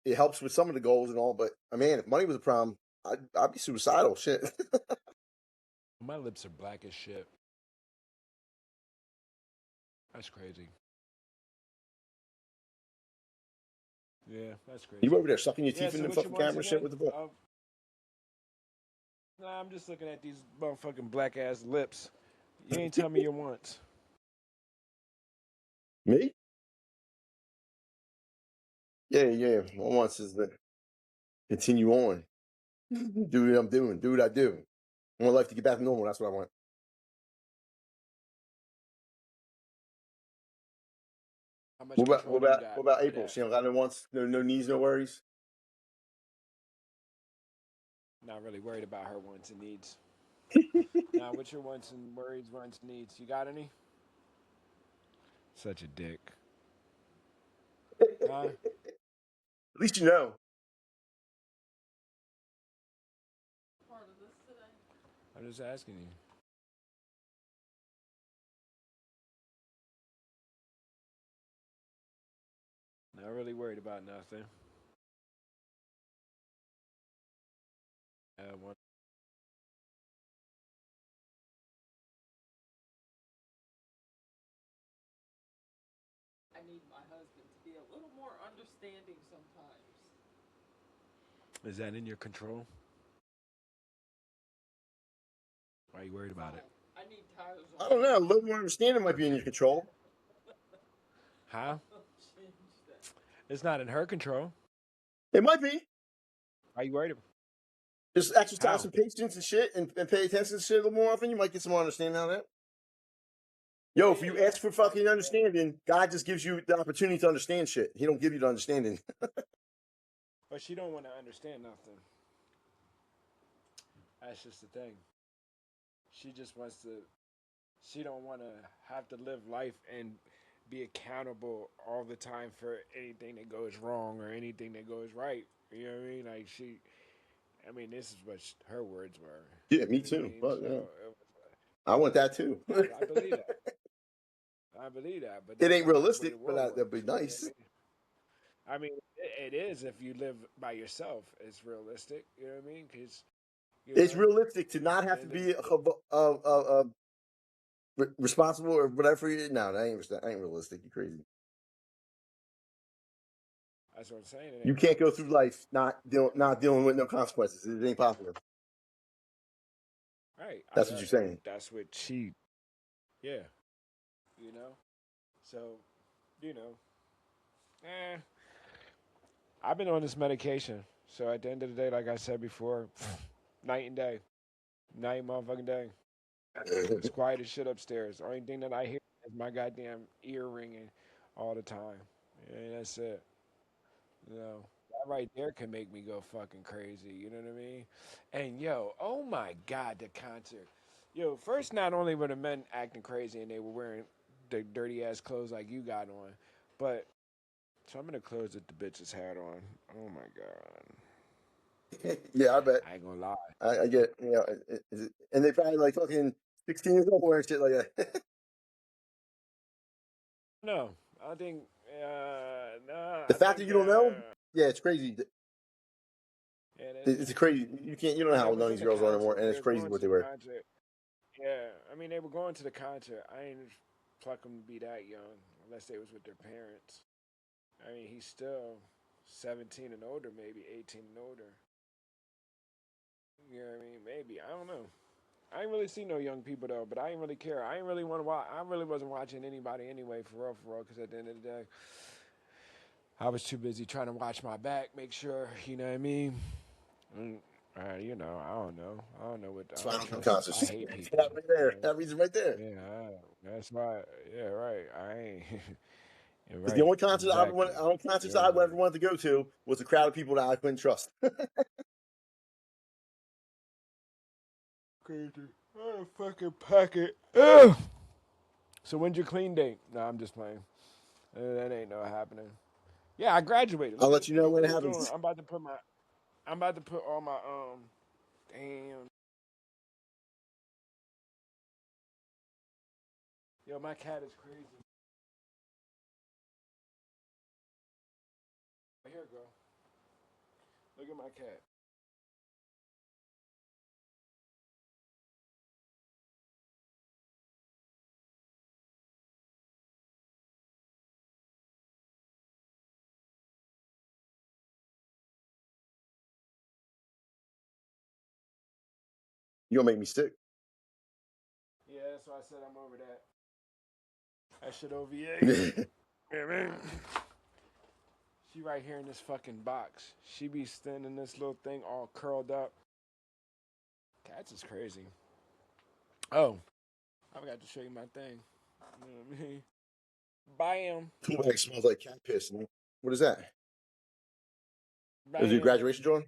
It helps with some of the goals and all, but man, if money was a problem, I'd be suicidal. Shit. My lips are black as shit. That's crazy. Yeah, that's You crazy. over there sucking your Yeah, teeth in so the what you fucking wants camera shit again? with the book? Nah, I'm just looking at these motherfucking black ass lips. You ain't tell me your wants. Me? Yeah, yeah. What wants is to continue on, do what I'm doing, do what I do. I want life to get back to normal. That's what I want. How much control do you got What about over April? that? She don't got no wants, no needs, no worries. Not really worried about her wants and needs. Now, what's your wants and worries, wants, needs? You got any? Such a dick. Huh? At least you know. I'm just asking you. Not really worried about nothing. One. I need my husband to be a little more understanding sometimes. Is that in your control? Why are you worried about it? Fine. I need tires I on don't my know. A car. little more understanding might be in your control. Huh? I'll change that. It's not in her control. It might be. Why are you worried about Just exercise how? some patience and shit and pay attention to shit a little more often. You might get some more understanding out of that. Yo, if you Yeah, ask for fucking understanding, God just gives you the opportunity to understand shit. He don't give you the understanding. But she don't want to understand nothing. That's just the thing. She just wants to. She don't want to have to live life and be accountable all the time for anything that goes wrong or anything that goes right. You know what I mean? Like she. I mean, this is what her words were. Yeah, You me know what I too. mean? But So yeah, it I want that too. I believe that. I believe that, but It that's ain't not the way the realistic, but world that'd be works. You know what nice. I mean? It is if you live by yourself. It's realistic. You know what I mean? Because It's realistic to not at the have to end of be responsible or whatever. No, that ain't realistic. You crazy. that's what I'm saying. It You ain't can't go realistic. through life not dealing with no consequences. It ain't possible. Right. That's what you're And saying. that's what she. Yeah. You know. So, you know, eh, I've been on this medication. So at the end of the day, like I said before, night and day, night motherfucking day. It's quiet as shit upstairs. The only thing that I hear is my goddamn ear ringing all the time. And that's it. You know, that right there can make me go fucking crazy. You know what I mean? And yo, oh my god, the concert. Yo, first, not only were the men acting crazy and they were wearing the dirty ass clothes like you got on, but so I'm gonna close that the bitches had on. Oh my god, Yeah, I bet. I ain't gonna lie. I get and they probably like fucking. 16 years old wearing shit like that. No, I think. No, The I fact that think. you don't know, yeah, it's crazy. Yeah, It's crazy. You can't. You don't know they how old was none of in these the girls are anymore, concert. and They it's were crazy going what to they the wear. concert. Yeah, I mean they were going to the concert. I ain't pluck them to be that young unless they was with their parents. I mean he's still 17 and older, maybe 18 and older. You know what I mean? Maybe I don't know. I ain't really see no young people though, but I ain't really care. I ain't really want to watch. I really wasn't watching anybody anyway, for real. Because at the end of the day, I was too busy trying to watch my back, make sure. You know what I mean? Mm, you know, I don't know. I don't know what That's I why I don't don't do trust. I concerts. hate people. That right there. Yeah, That reason right there. yeah, that's why. Yeah, right. I ain't. Yeah, Because the right. only concert I ever went, Exactly. the only concerts Yeah, I ever wanted to go to was a crowd of people that I couldn't trust. crazy. Oh, fucking packet. Ugh. So when's your clean date? No, I'm just playing. That ain't no happening. Yeah, I graduated. I'll Look let at you know look when what it it's doing. happens. I'm about to put all my damn. Yo, my cat is crazy. Here we go. Look at my cat. You gonna make me sick. Yeah, that's why I said I'm over that. That shit OVA. Yeah. Yeah, man. She right here in this fucking box. She be standing in this little thing all curled up. Cats is crazy. Oh, I forgot to show you my thing. You know what I mean? Bam. Cool bag smells like cat piss. Man. What is that? Is it your Bam. graduation drawing?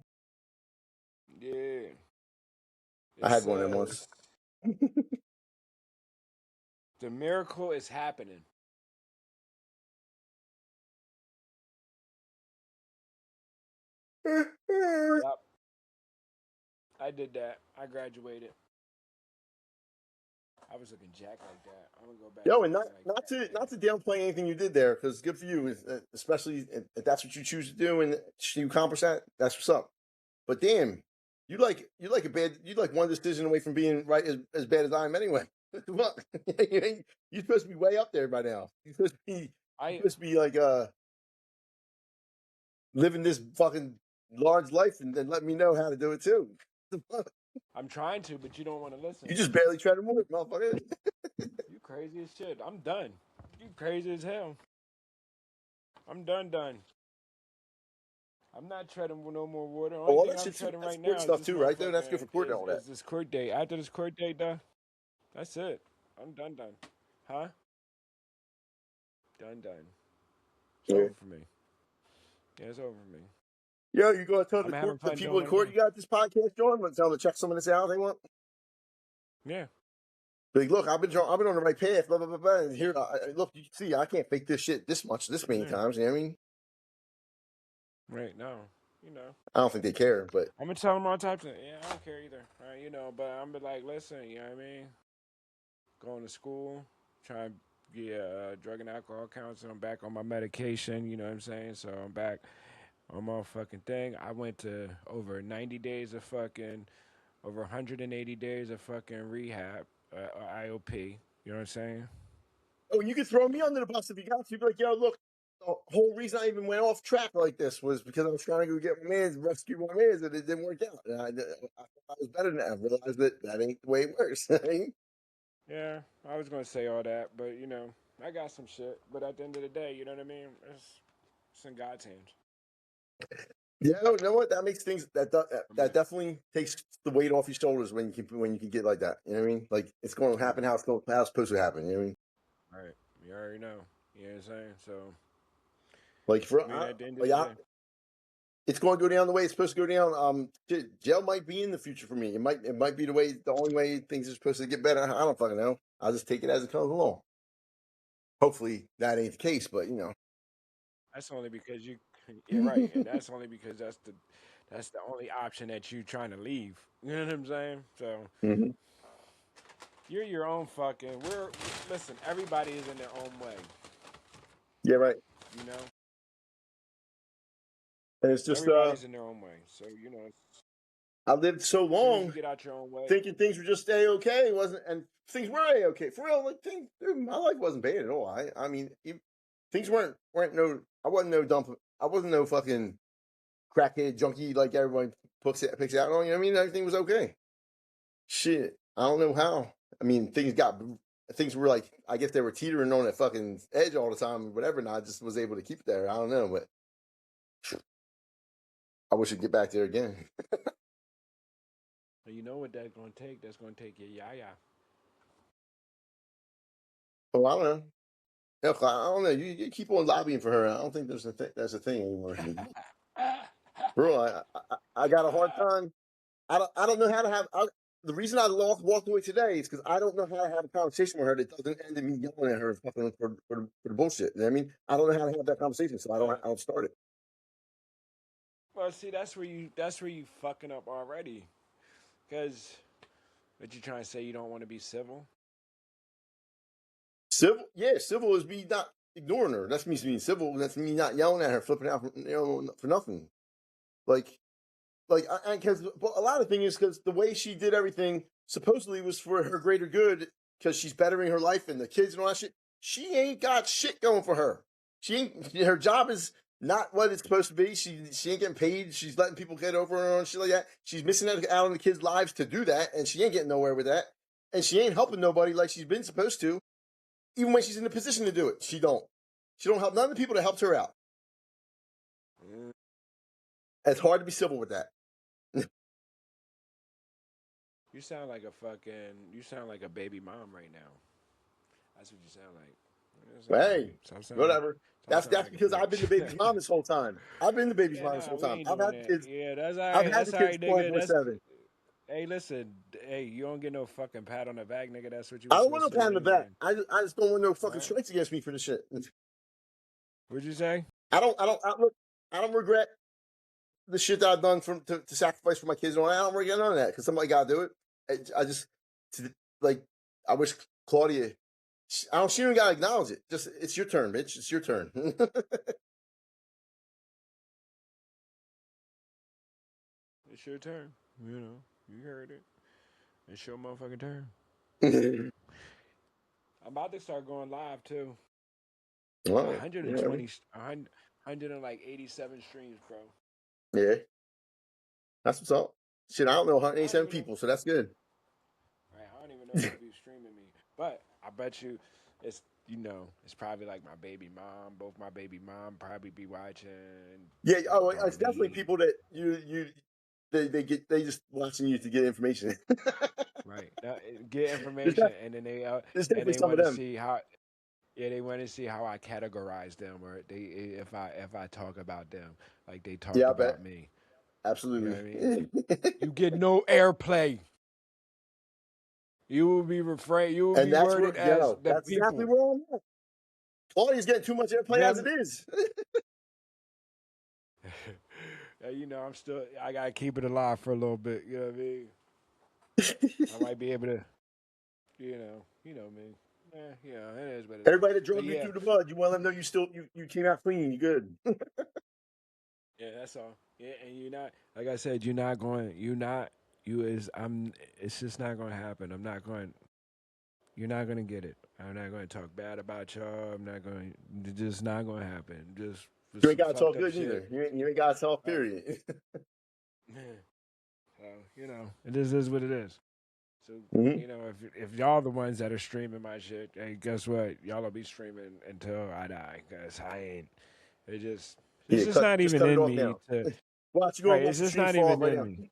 Yeah. I It had one of them once. says, the miracle is happening. Yep. I did that. I graduated. I was looking jack like that. I'm gonna go back Yo, to and looking like that. not to downplay anything you did there, because good for you. Especially if that's what you choose to do and you accomplish that. That's what's up. But damn, you like one decision away from being right as bad as I am anyway. What? You're supposed to be way up there by now. You're I supposed to be like living this fucking large life and then let me know how to do it too. I'm trying to, but you don't want to listen. You just barely tread water, motherfucker. You crazy as shit. I'm done. You crazy as hell. I'm done. I'm not treading with no more water. Oh, Only all thing that I'm shit's treading that's right important now is stuff this too, right? Though that's good for motherfucker court and all that. is this court date. After this court date done, that's it. I'm done. Huh? Done. It's Yeah. over for me. Yeah, it's over for me. Yo, you gonna tell I'm the having court, the fun people doing in what I'm court doing. you got this podcast on? Want to tell them to check some of this out? They want. Yeah. Be like, look, I've been on the right path. Blah blah blah blah. And here, look, you can see, I can't fake this shit this many Yeah. times. You know what I mean? Right. No. You know. I don't think they care, but I'm gonna tell them all types of. Yeah, I don't care either. Right. You know, but I'm be like, listen. You know what I mean? Going to school, trying to get drug and alcohol counseling. I'm back on my medication. You know what I'm saying? So I'm back on my fucking thing. I went to over 90 days of fucking, over 180 days of fucking rehab, IOP. You know what I'm saying? oh, you could throw me under the bus if you got to. You'd be like, yo, look, the whole reason I even went off track like this was because I was trying to go get my man's, rescue my man's, and it didn't work out. And I thought I was better than that. I realized that that ain't the way it works. Yeah, I was gonna say all that, but you know, I got some shit. But at the end of the day, you know what I mean? It's in God's hands. Yeah, you know what? That makes things For me. that definitely takes the weight off your shoulders when you can get like that. You know what I mean? Like it's going to Right. happen how it's supposed to happen. You know what I mean? Right. You already know. You know what I'm saying? So, Like I mean, at the end of the day, it's going to go down the way it's supposed to go down. Jail might be in the future for me. It might be the only way things are supposed to get better. I don't fucking know. I'll just take it as it comes along. Hopefully that ain't the case, but you know. that's only because you. Yeah, right. And that's only because that's the only option that you trying to leave. You know what I'm saying? So, Mhm. You're your own fucking. Listen. Everybody is in their own way. Yeah, right. You know. And it's just Everybody's in their own way. So I lived so as soon as you long get out your own way, thinking things were just a okay, wasn't, and things were a okay for real. Like things, dude, my life wasn't bad at all. I mean, things weren't no. I wasn't no dump. I wasn't no fucking crackhead junkie like everyone picks out on. You know what I mean? Everything was okay. Shit, I don't know how. I mean, things were like, I guess they were teetering on that fucking edge all the time, or whatever. And I just was able to keep it there. I don't know, but I wish I'd get back there again. you know what that's going to take. That's going to take your yaya. Well, I don't know. Hell, I don't know. You keep on lobbying for her. I don't think that's a thing anymore. Bro, I got a hard time. I don't know how to have. The reason I walked away today is because I don't know how to have a conversation with her that doesn't end in me yelling at her fucking for the bullshit. You know what I mean? I don't know how to have that conversation, so I don't start it. Well, see, that's where you fucking up already. Because what you trying to say? You don't want to be civil. Civil, yeah, civil is me not ignoring her. That's me being civil. That's me not yelling at her, flipping out, for nothing. Like because a lot of things is because the way she did everything supposedly was for her greater good because she's bettering her life and the kids and all that shit. She ain't got shit going for her. She ain't. Her job is not what it's supposed to be. She ain't getting paid. She's letting people get over her and shit like that. She's missing out on the kids' lives to do that, and she ain't getting nowhere with that. And she ain't helping nobody like she's been supposed to, even when she's in the position to do it. She don't. She don't help none of the people that helped her out. Mm. It's hard to be civil with that. You sound like a fucking. You sound like a baby mom right now. That's what you sound like. Hey, Stop sounding like. whatever. Stop sounding That's like a because I've been the bitch. baby's mom this whole time. I've been the baby's Yeah, mom this nah, whole we time. ain't doing that. Yeah, that's all I've right. had That's the all kids right, twenty nigga. four That's. seven. Hey, listen. Hey, you don't get no fucking pat on the back, nigga. That's what you I were don't want supposed no to do pat on the anyway. back. I just don't want no All fucking right. strikes against me for this shit. What'd you say? Look. I don't regret the shit that I've done to sacrifice for my kids. I don't regret none of that because somebody got to do it. I just like I wish Claudia. I don't. She don't got to acknowledge it. Just it's your turn, bitch. It's your turn. It's your turn. You heard it. It's your motherfucking turn. I'm about to start going live too. All right. 120, 100 and like 87 streams, bro. Yeah, that's what's up. Shit, I don't know I don't 187 even know. people, so that's good. Right, I don't even know who be streaming me, but I bet you, it's probably like my baby mom. Both my baby mom probably be watching. Yeah, oh, it's definitely Darlene, people that they just watching you to get information. right? Get There's, information, def- and then there's and definitely they some of want to them. see how. Yeah, they want to see how I categorize them, or they if I talk about them like they talked Yeah, I bet. about me. You know Absolutely. what I mean? You get no airplay. You will be refrain. You will And be that's where, worded as the that's exactly people. where I'm at. Claudia's getting too much airplay as Them. it is. I'm still. I gotta keep it alive for a little bit. You know what I mean? I might be able to. You know me. It is what it is. Everybody that But drug you yeah, through the mud, you want to let them know you came out clean. You good. yeah, that's all. Yeah, and you're not. Like I said, you're not going. You're not. You is. I'm. It's just not going to happen. I'm not going. You're not going to get it. I'm not going to talk bad about y'all. I'm not going. It's just not going to happen. Just for You ain't some got to fucked talk up good shit. neither. You ain't got to talk, Right. period. So it just is what it is. So Hmm. if y'all the ones that are streaming my shit, hey, guess what? Y'all will be streaming until I die. Cause I ain't. It just it's Yeah, just not just even cut it in off me now. to. Watch you go Right. and It's watch the just stream not fall off even right in now. me.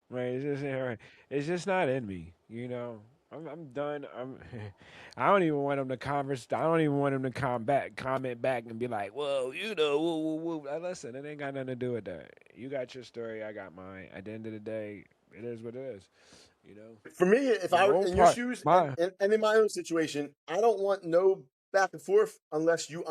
Right. It's just right. It's just not in me. I'm done. I don't even want them to converse. I don't even want them to comment back, and be like, "Whoa, woo, woo, woo." Listen, it ain't got nothing to do with that. You got your story. I got mine. At the end of the day, it is what it is. You know. For me, if The I were most in your part, shoes my and in my own situation, I don't want no back and forth unless you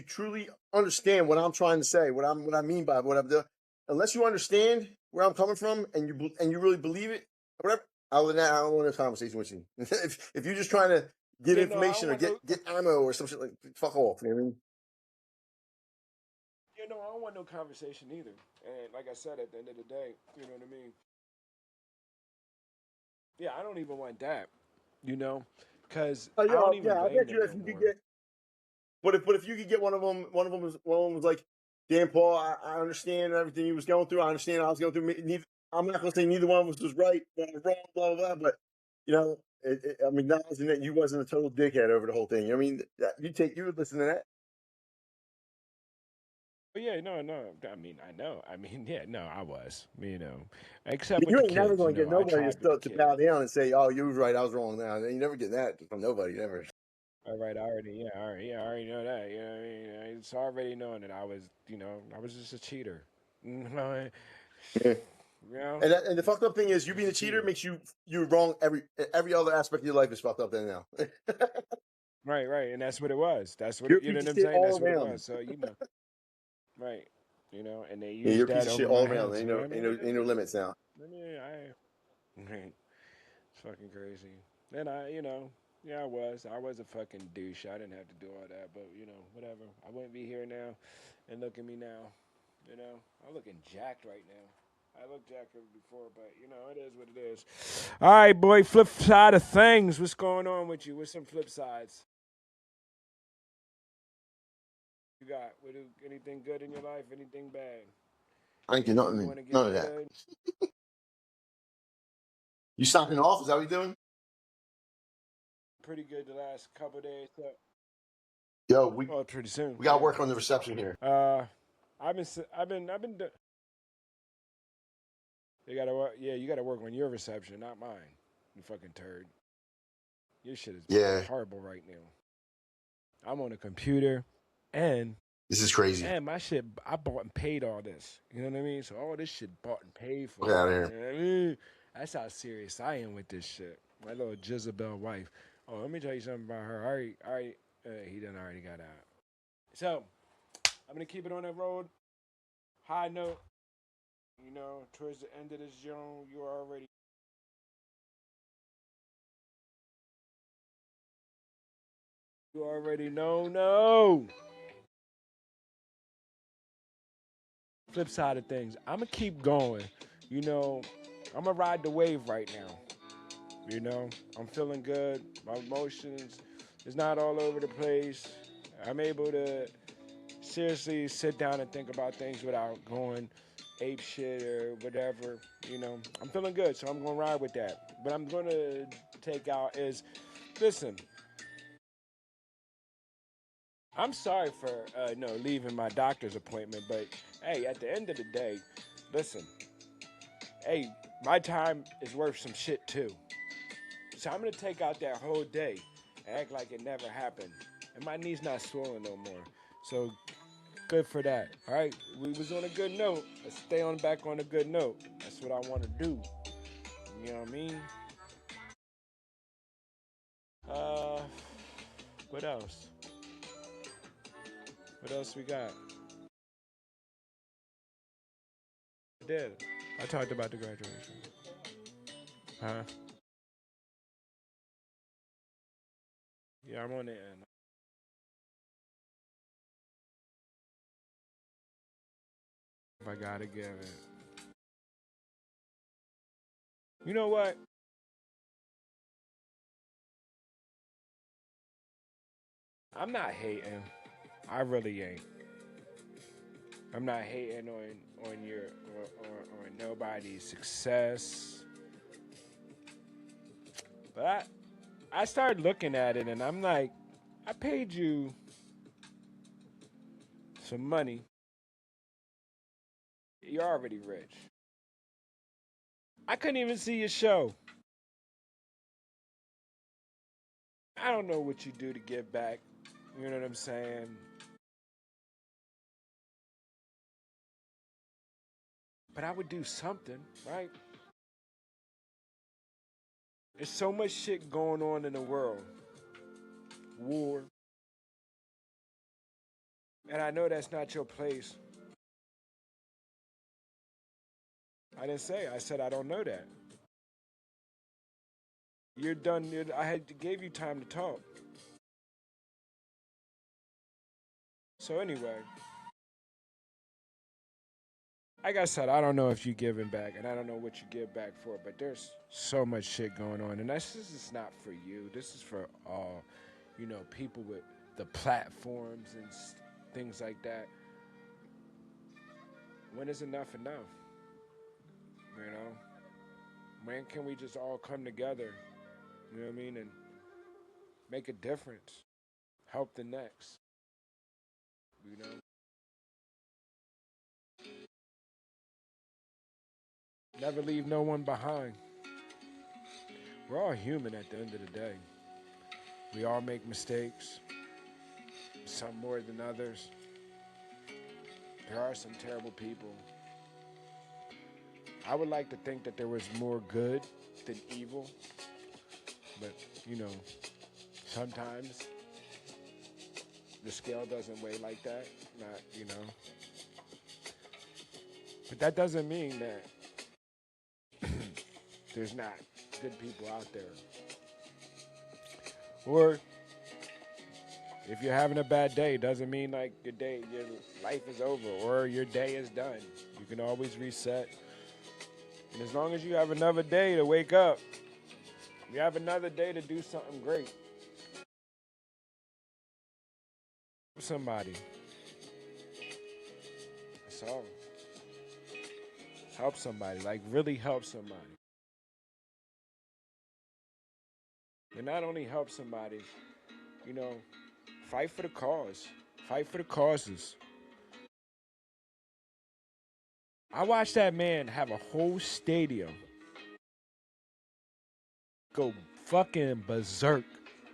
truly understand what I'm trying to say, what I mean by what I'm doing. Unless you understand where I'm coming from and you really believe it, whatever. Other than that, I don't want no conversation with you. If you're just trying to get Yeah, no, I don't information or want no. get ammo or some shit, like fuck off. You know what I mean? You know, I don't want no conversation either. And like I said, at the end of the day, you know what I mean. Yeah, I don't even want that. You know, because Oh I don't yeah, even I blame bet you them if no you could more. get, but if you could get one of them was like, damn, Paul, I understand everything you was going through. I understand I was going through. I'm not going to say neither one of us was right, one was wrong, blah blah blah. But you know, I'm acknowledging that you wasn't a total dickhead over the whole thing. I mean, you would listen to that. But yeah, no, no. I mean, I know. I mean, yeah, no, I was. You know, except with You the ain't never kids. You going to get know, I nobody tried with the to kids. bow down and say, "Oh, you was right, I was wrong." Now you never get that from nobody, never. All right, I already, I already know that. You know, what I mean, it's already known that I was, I was just a cheater. You know, Yeah. you know, And the fucked up thing is, you being just a a cheater cheater. makes you wrong every other aspect of your life is fucked up then now. Right, right, and that's what it was. That's what You're a you know piece what of I'm shit saying. all That's what it around. was. So right, and they Yeah, you're used a piece that of shit over my all around. head. So I mean, Ain't no limits now. I mean, right, it's fucking crazy. And yeah, I was a fucking douche. I didn't have to do all that, but whatever. I wouldn't be here now, and look at me now. I'm looking jacked right now. I looked jacked before, but it is what it is. All right, boy. Flip side of things. What's going on with you? What's some flip sides you got? Anything good in your life? Anything bad? I ain't get Anything you nothing, want to get none of rid that. of? You stopping off? Is that what you're doing? Pretty good the last couple days. So, Yo, oh, pretty soon. we got to Yeah. work on the reception here. I've been. You gotta work. Yeah, you gotta work on your reception, not mine. You fucking turd. Your shit is Yeah, horrible right now. I'm on a computer, and this is crazy. and my shit. I bought and paid all this. You know what I mean? So all this shit bought and paid for. Get out of You here. know what I mean? That's how serious I am with this shit. My little Jezebel wife. Oh, let me tell you something about her. All right. He done already got out. So I'm gonna keep it on that road. High note. Towards the end of this zone, you already know. No. Flip side of things, I'm gonna keep going. You know, I'm gonna ride the wave right now. I'm feeling good. My emotions is not all over the place. I'm able to seriously sit down and think about things without going ape shit or whatever. I'm feeling good, so I'm gonna ride with that. But I'm gonna take out is listen. I'm sorry for no leaving my doctor's appointment, but hey, at the end of the day, listen. Hey, my time is worth some shit too. So I'm gonna take out that whole day and act like it never happened. And my knee's not swollen no more. So good for that. All right, we was on a good note. Let's stay on back on a good note. That's what I want to do. You know what I mean? Uh, what else? What else we got? I did. I talked about the graduation. Huh? Yeah, I'm on the end. If I gotta give it. You know what? I'm not hating. I really ain't. I'm not hating on your on nobody's success. But I started looking at it and I'm like, I paid you some money. You're already rich. I couldn't even see your show. I don't know what you do to give back. You know what I'm saying? But I would do something, right? There's so much shit going on in the world. War. And I know that's not your place. I didn't say. I said I don't know that. You're done. I had gave you time to talk. So anyway, like I said, I don't know if you're giving back, and I don't know what you give back for, but there's so much shit going on, and this is not for you. This is for all, people with the platforms and things like that. When is enough enough? You know, when can we just all come together? You know what I mean, and make a difference, help the next. You know, never leave no one behind. We're all human at the end of the day. We all make mistakes, some more than others. There are some terrible people. I would like to think that there was more good than evil, but you know, sometimes the scale doesn't weigh like that. Not. But that doesn't mean that there's not good people out there. Or if you're having a bad day, doesn't mean like your life is over or your day is done. You can always reset. And as long as you have another day to wake up, you have another day to do something great. Somebody. That's all. Help somebody. Like really help somebody. And not only help somebody, you know, fight for the cause. Fight for the causes. I watched that man have a whole stadium go fucking berserk.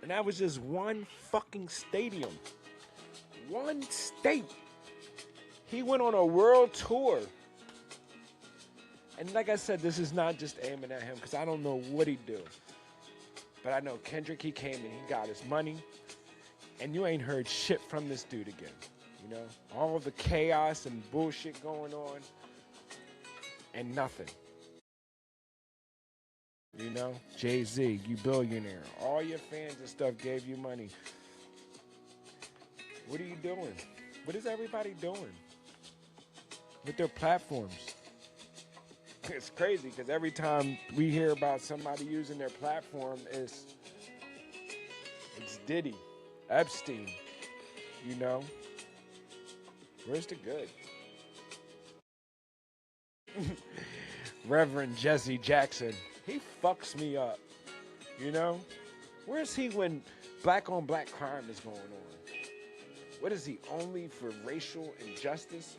And that was just one fucking stadium. One state. He went on a world tour. And like I said, this is not just aiming at him because I don't know what he do. But I know Kendrick, he came and he got his money. And you ain't heard shit from this dude again. You know? All the chaos and bullshit going on. And nothing. You know? Jay-Z, you billionaire. All your fans and stuff gave you money. What are you doing? What is everybody doing with their platforms? It's crazy because every time we hear about somebody using their platform, it's Diddy, Epstein, you know? Where's the good? Reverend Jesse Jackson, he fucks me up, you know? Where's he when black on black crime is going on? What is he, only for racial injustice?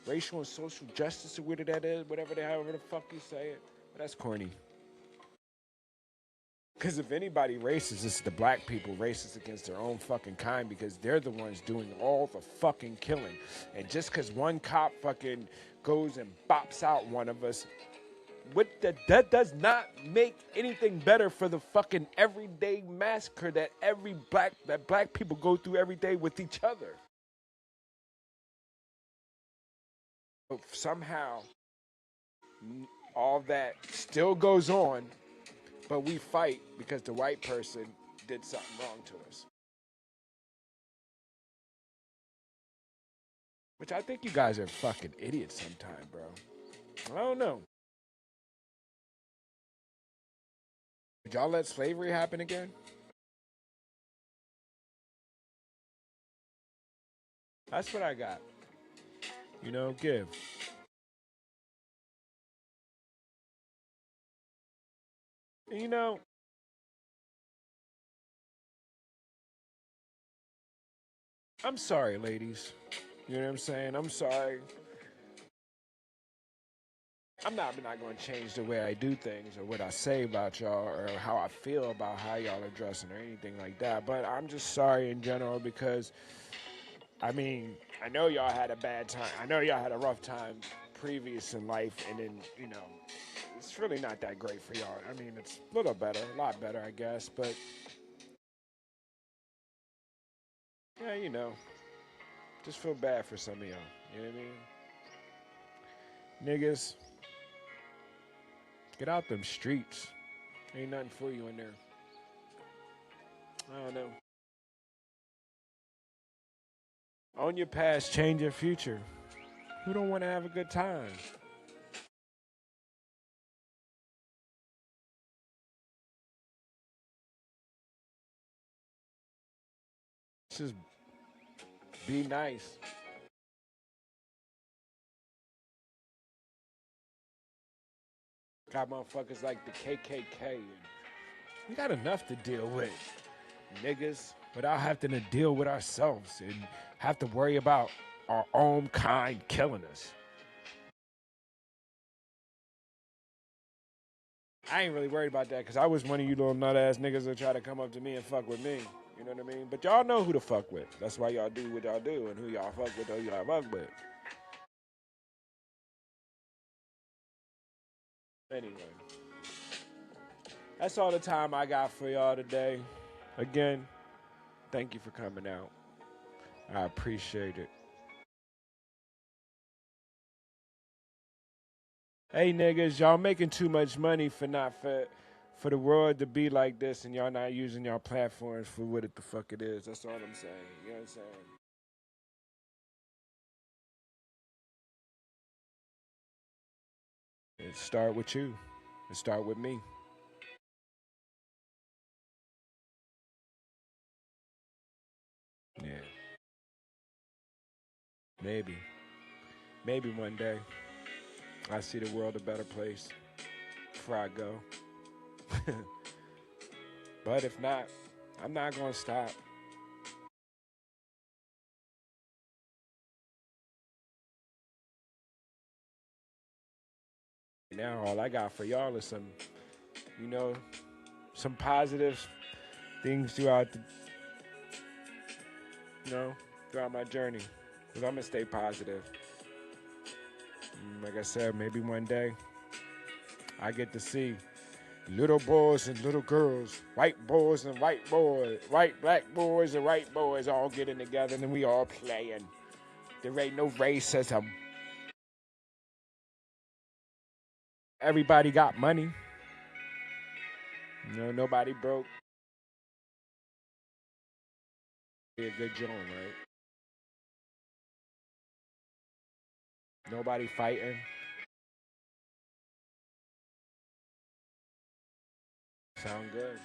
Racial and social justice or whatever that is, however the fuck you say it. But that's corny. Because if anybody racist, it's the black people racist against their own fucking kind because they're the ones doing all the fucking killing. And just because one cop fucking goes and bops out one of us, that does not make anything better for the fucking everyday massacre that black people go through every day with each other. But somehow, all that still goes on, but we fight because the white person did something wrong to us. Which I think you guys are fucking idiots sometime, bro. I don't know. Would y'all let slavery happen again? That's what I got. You know, give. And you know, I'm sorry, ladies. You know what I'm saying? I'm sorry. I'm not going to change the way I do things or what I say about y'all or how I feel about how y'all are dressing or anything like that. But I'm just sorry in general because, I mean, I know y'all had a bad time. I know y'all had a rough time previous in life, and then, it's really not that great for y'all. I mean, it's a little better, a lot better, I guess. But, yeah, just feel bad for some of y'all. You know what I mean? Niggas, get out them streets. Ain't nothing for you in there. I don't know. Own your past, change your future. Who don't want to have a good time? Just be nice. Got motherfuckers like the KKK. And we got enough to deal with, niggas, without having to deal with ourselves and have to worry about our own kind killing us. I ain't really worried about that because I was one of you little nut ass niggas that try to come up to me and fuck with me. You know what I mean? But y'all know who to fuck with. That's why y'all do what y'all do and who y'all fuck with, who y'all fuck with. Anyway, that's all the time I got for y'all today. Again, thank you for coming out. I appreciate it. Hey niggas, y'all making too much money for the world to be like this, and y'all not using y'all platforms for what it the fuck it is. That's all I'm saying. You know what I'm saying? It start with you. It start with me. Yeah, maybe, maybe one day I see the world a better place before I go. But if not, I'm not gonna stop. Now all I got for y'all is some, you know, some positive things throughout the, you know, throughout my journey. Cause I'm gonna stay positive. Like I said, maybe one day I get to see little boys and little girls, white boys and white boys, white black boys and white boys all getting together and we all playing. There ain't no racism. Everybody got money. You know, nobody broke. Be a good joint, right? Nobody fighting. Sound good.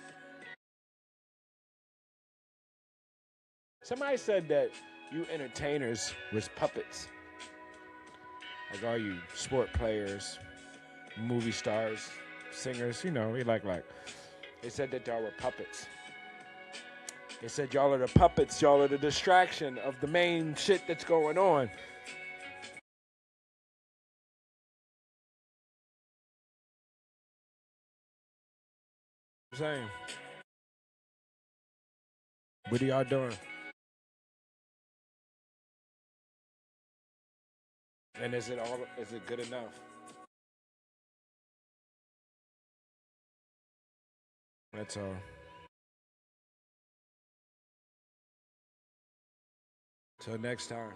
Somebody said that you entertainers was puppets. Like all you sport players, movie stars, singers, you know, we like. They said that y'all were puppets. They said y'all are the puppets, y'all are the distraction of the main shit that's going on. I'm saying, what are y'all doing? And is it good enough? That's all. Till next time,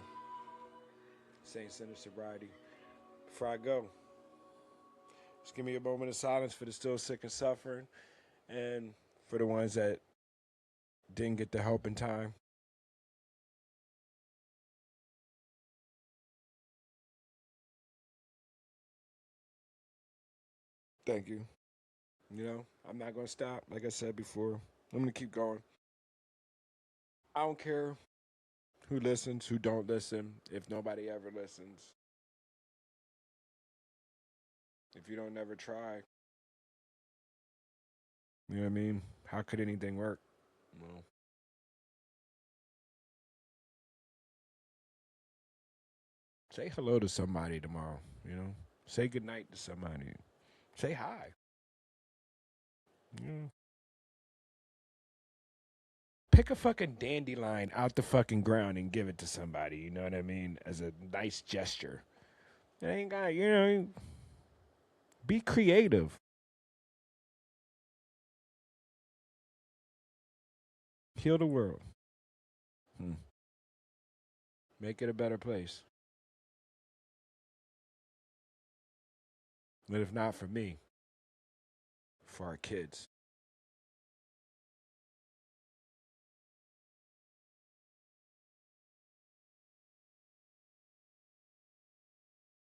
Saint Center Sobriety. Before I go, just give me a moment of silence for the still sick and suffering, and for the ones that didn't get the help in time. Thank you. You know, I'm not gonna stop. Like I said before, I'm gonna keep going. I don't care who listens, who don't listen. If nobody ever listens, if you don't never try, you know what I mean? How could anything work? Well, say hello to somebody tomorrow. You know, say goodnight to somebody. Say hi. You know, pick a fucking dandelion out the fucking ground and give it to somebody. You know what I mean? As a nice gesture. It ain't got, you know, be creative. Heal the world. Hmm. Make it a better place. But if not for me, for our kids.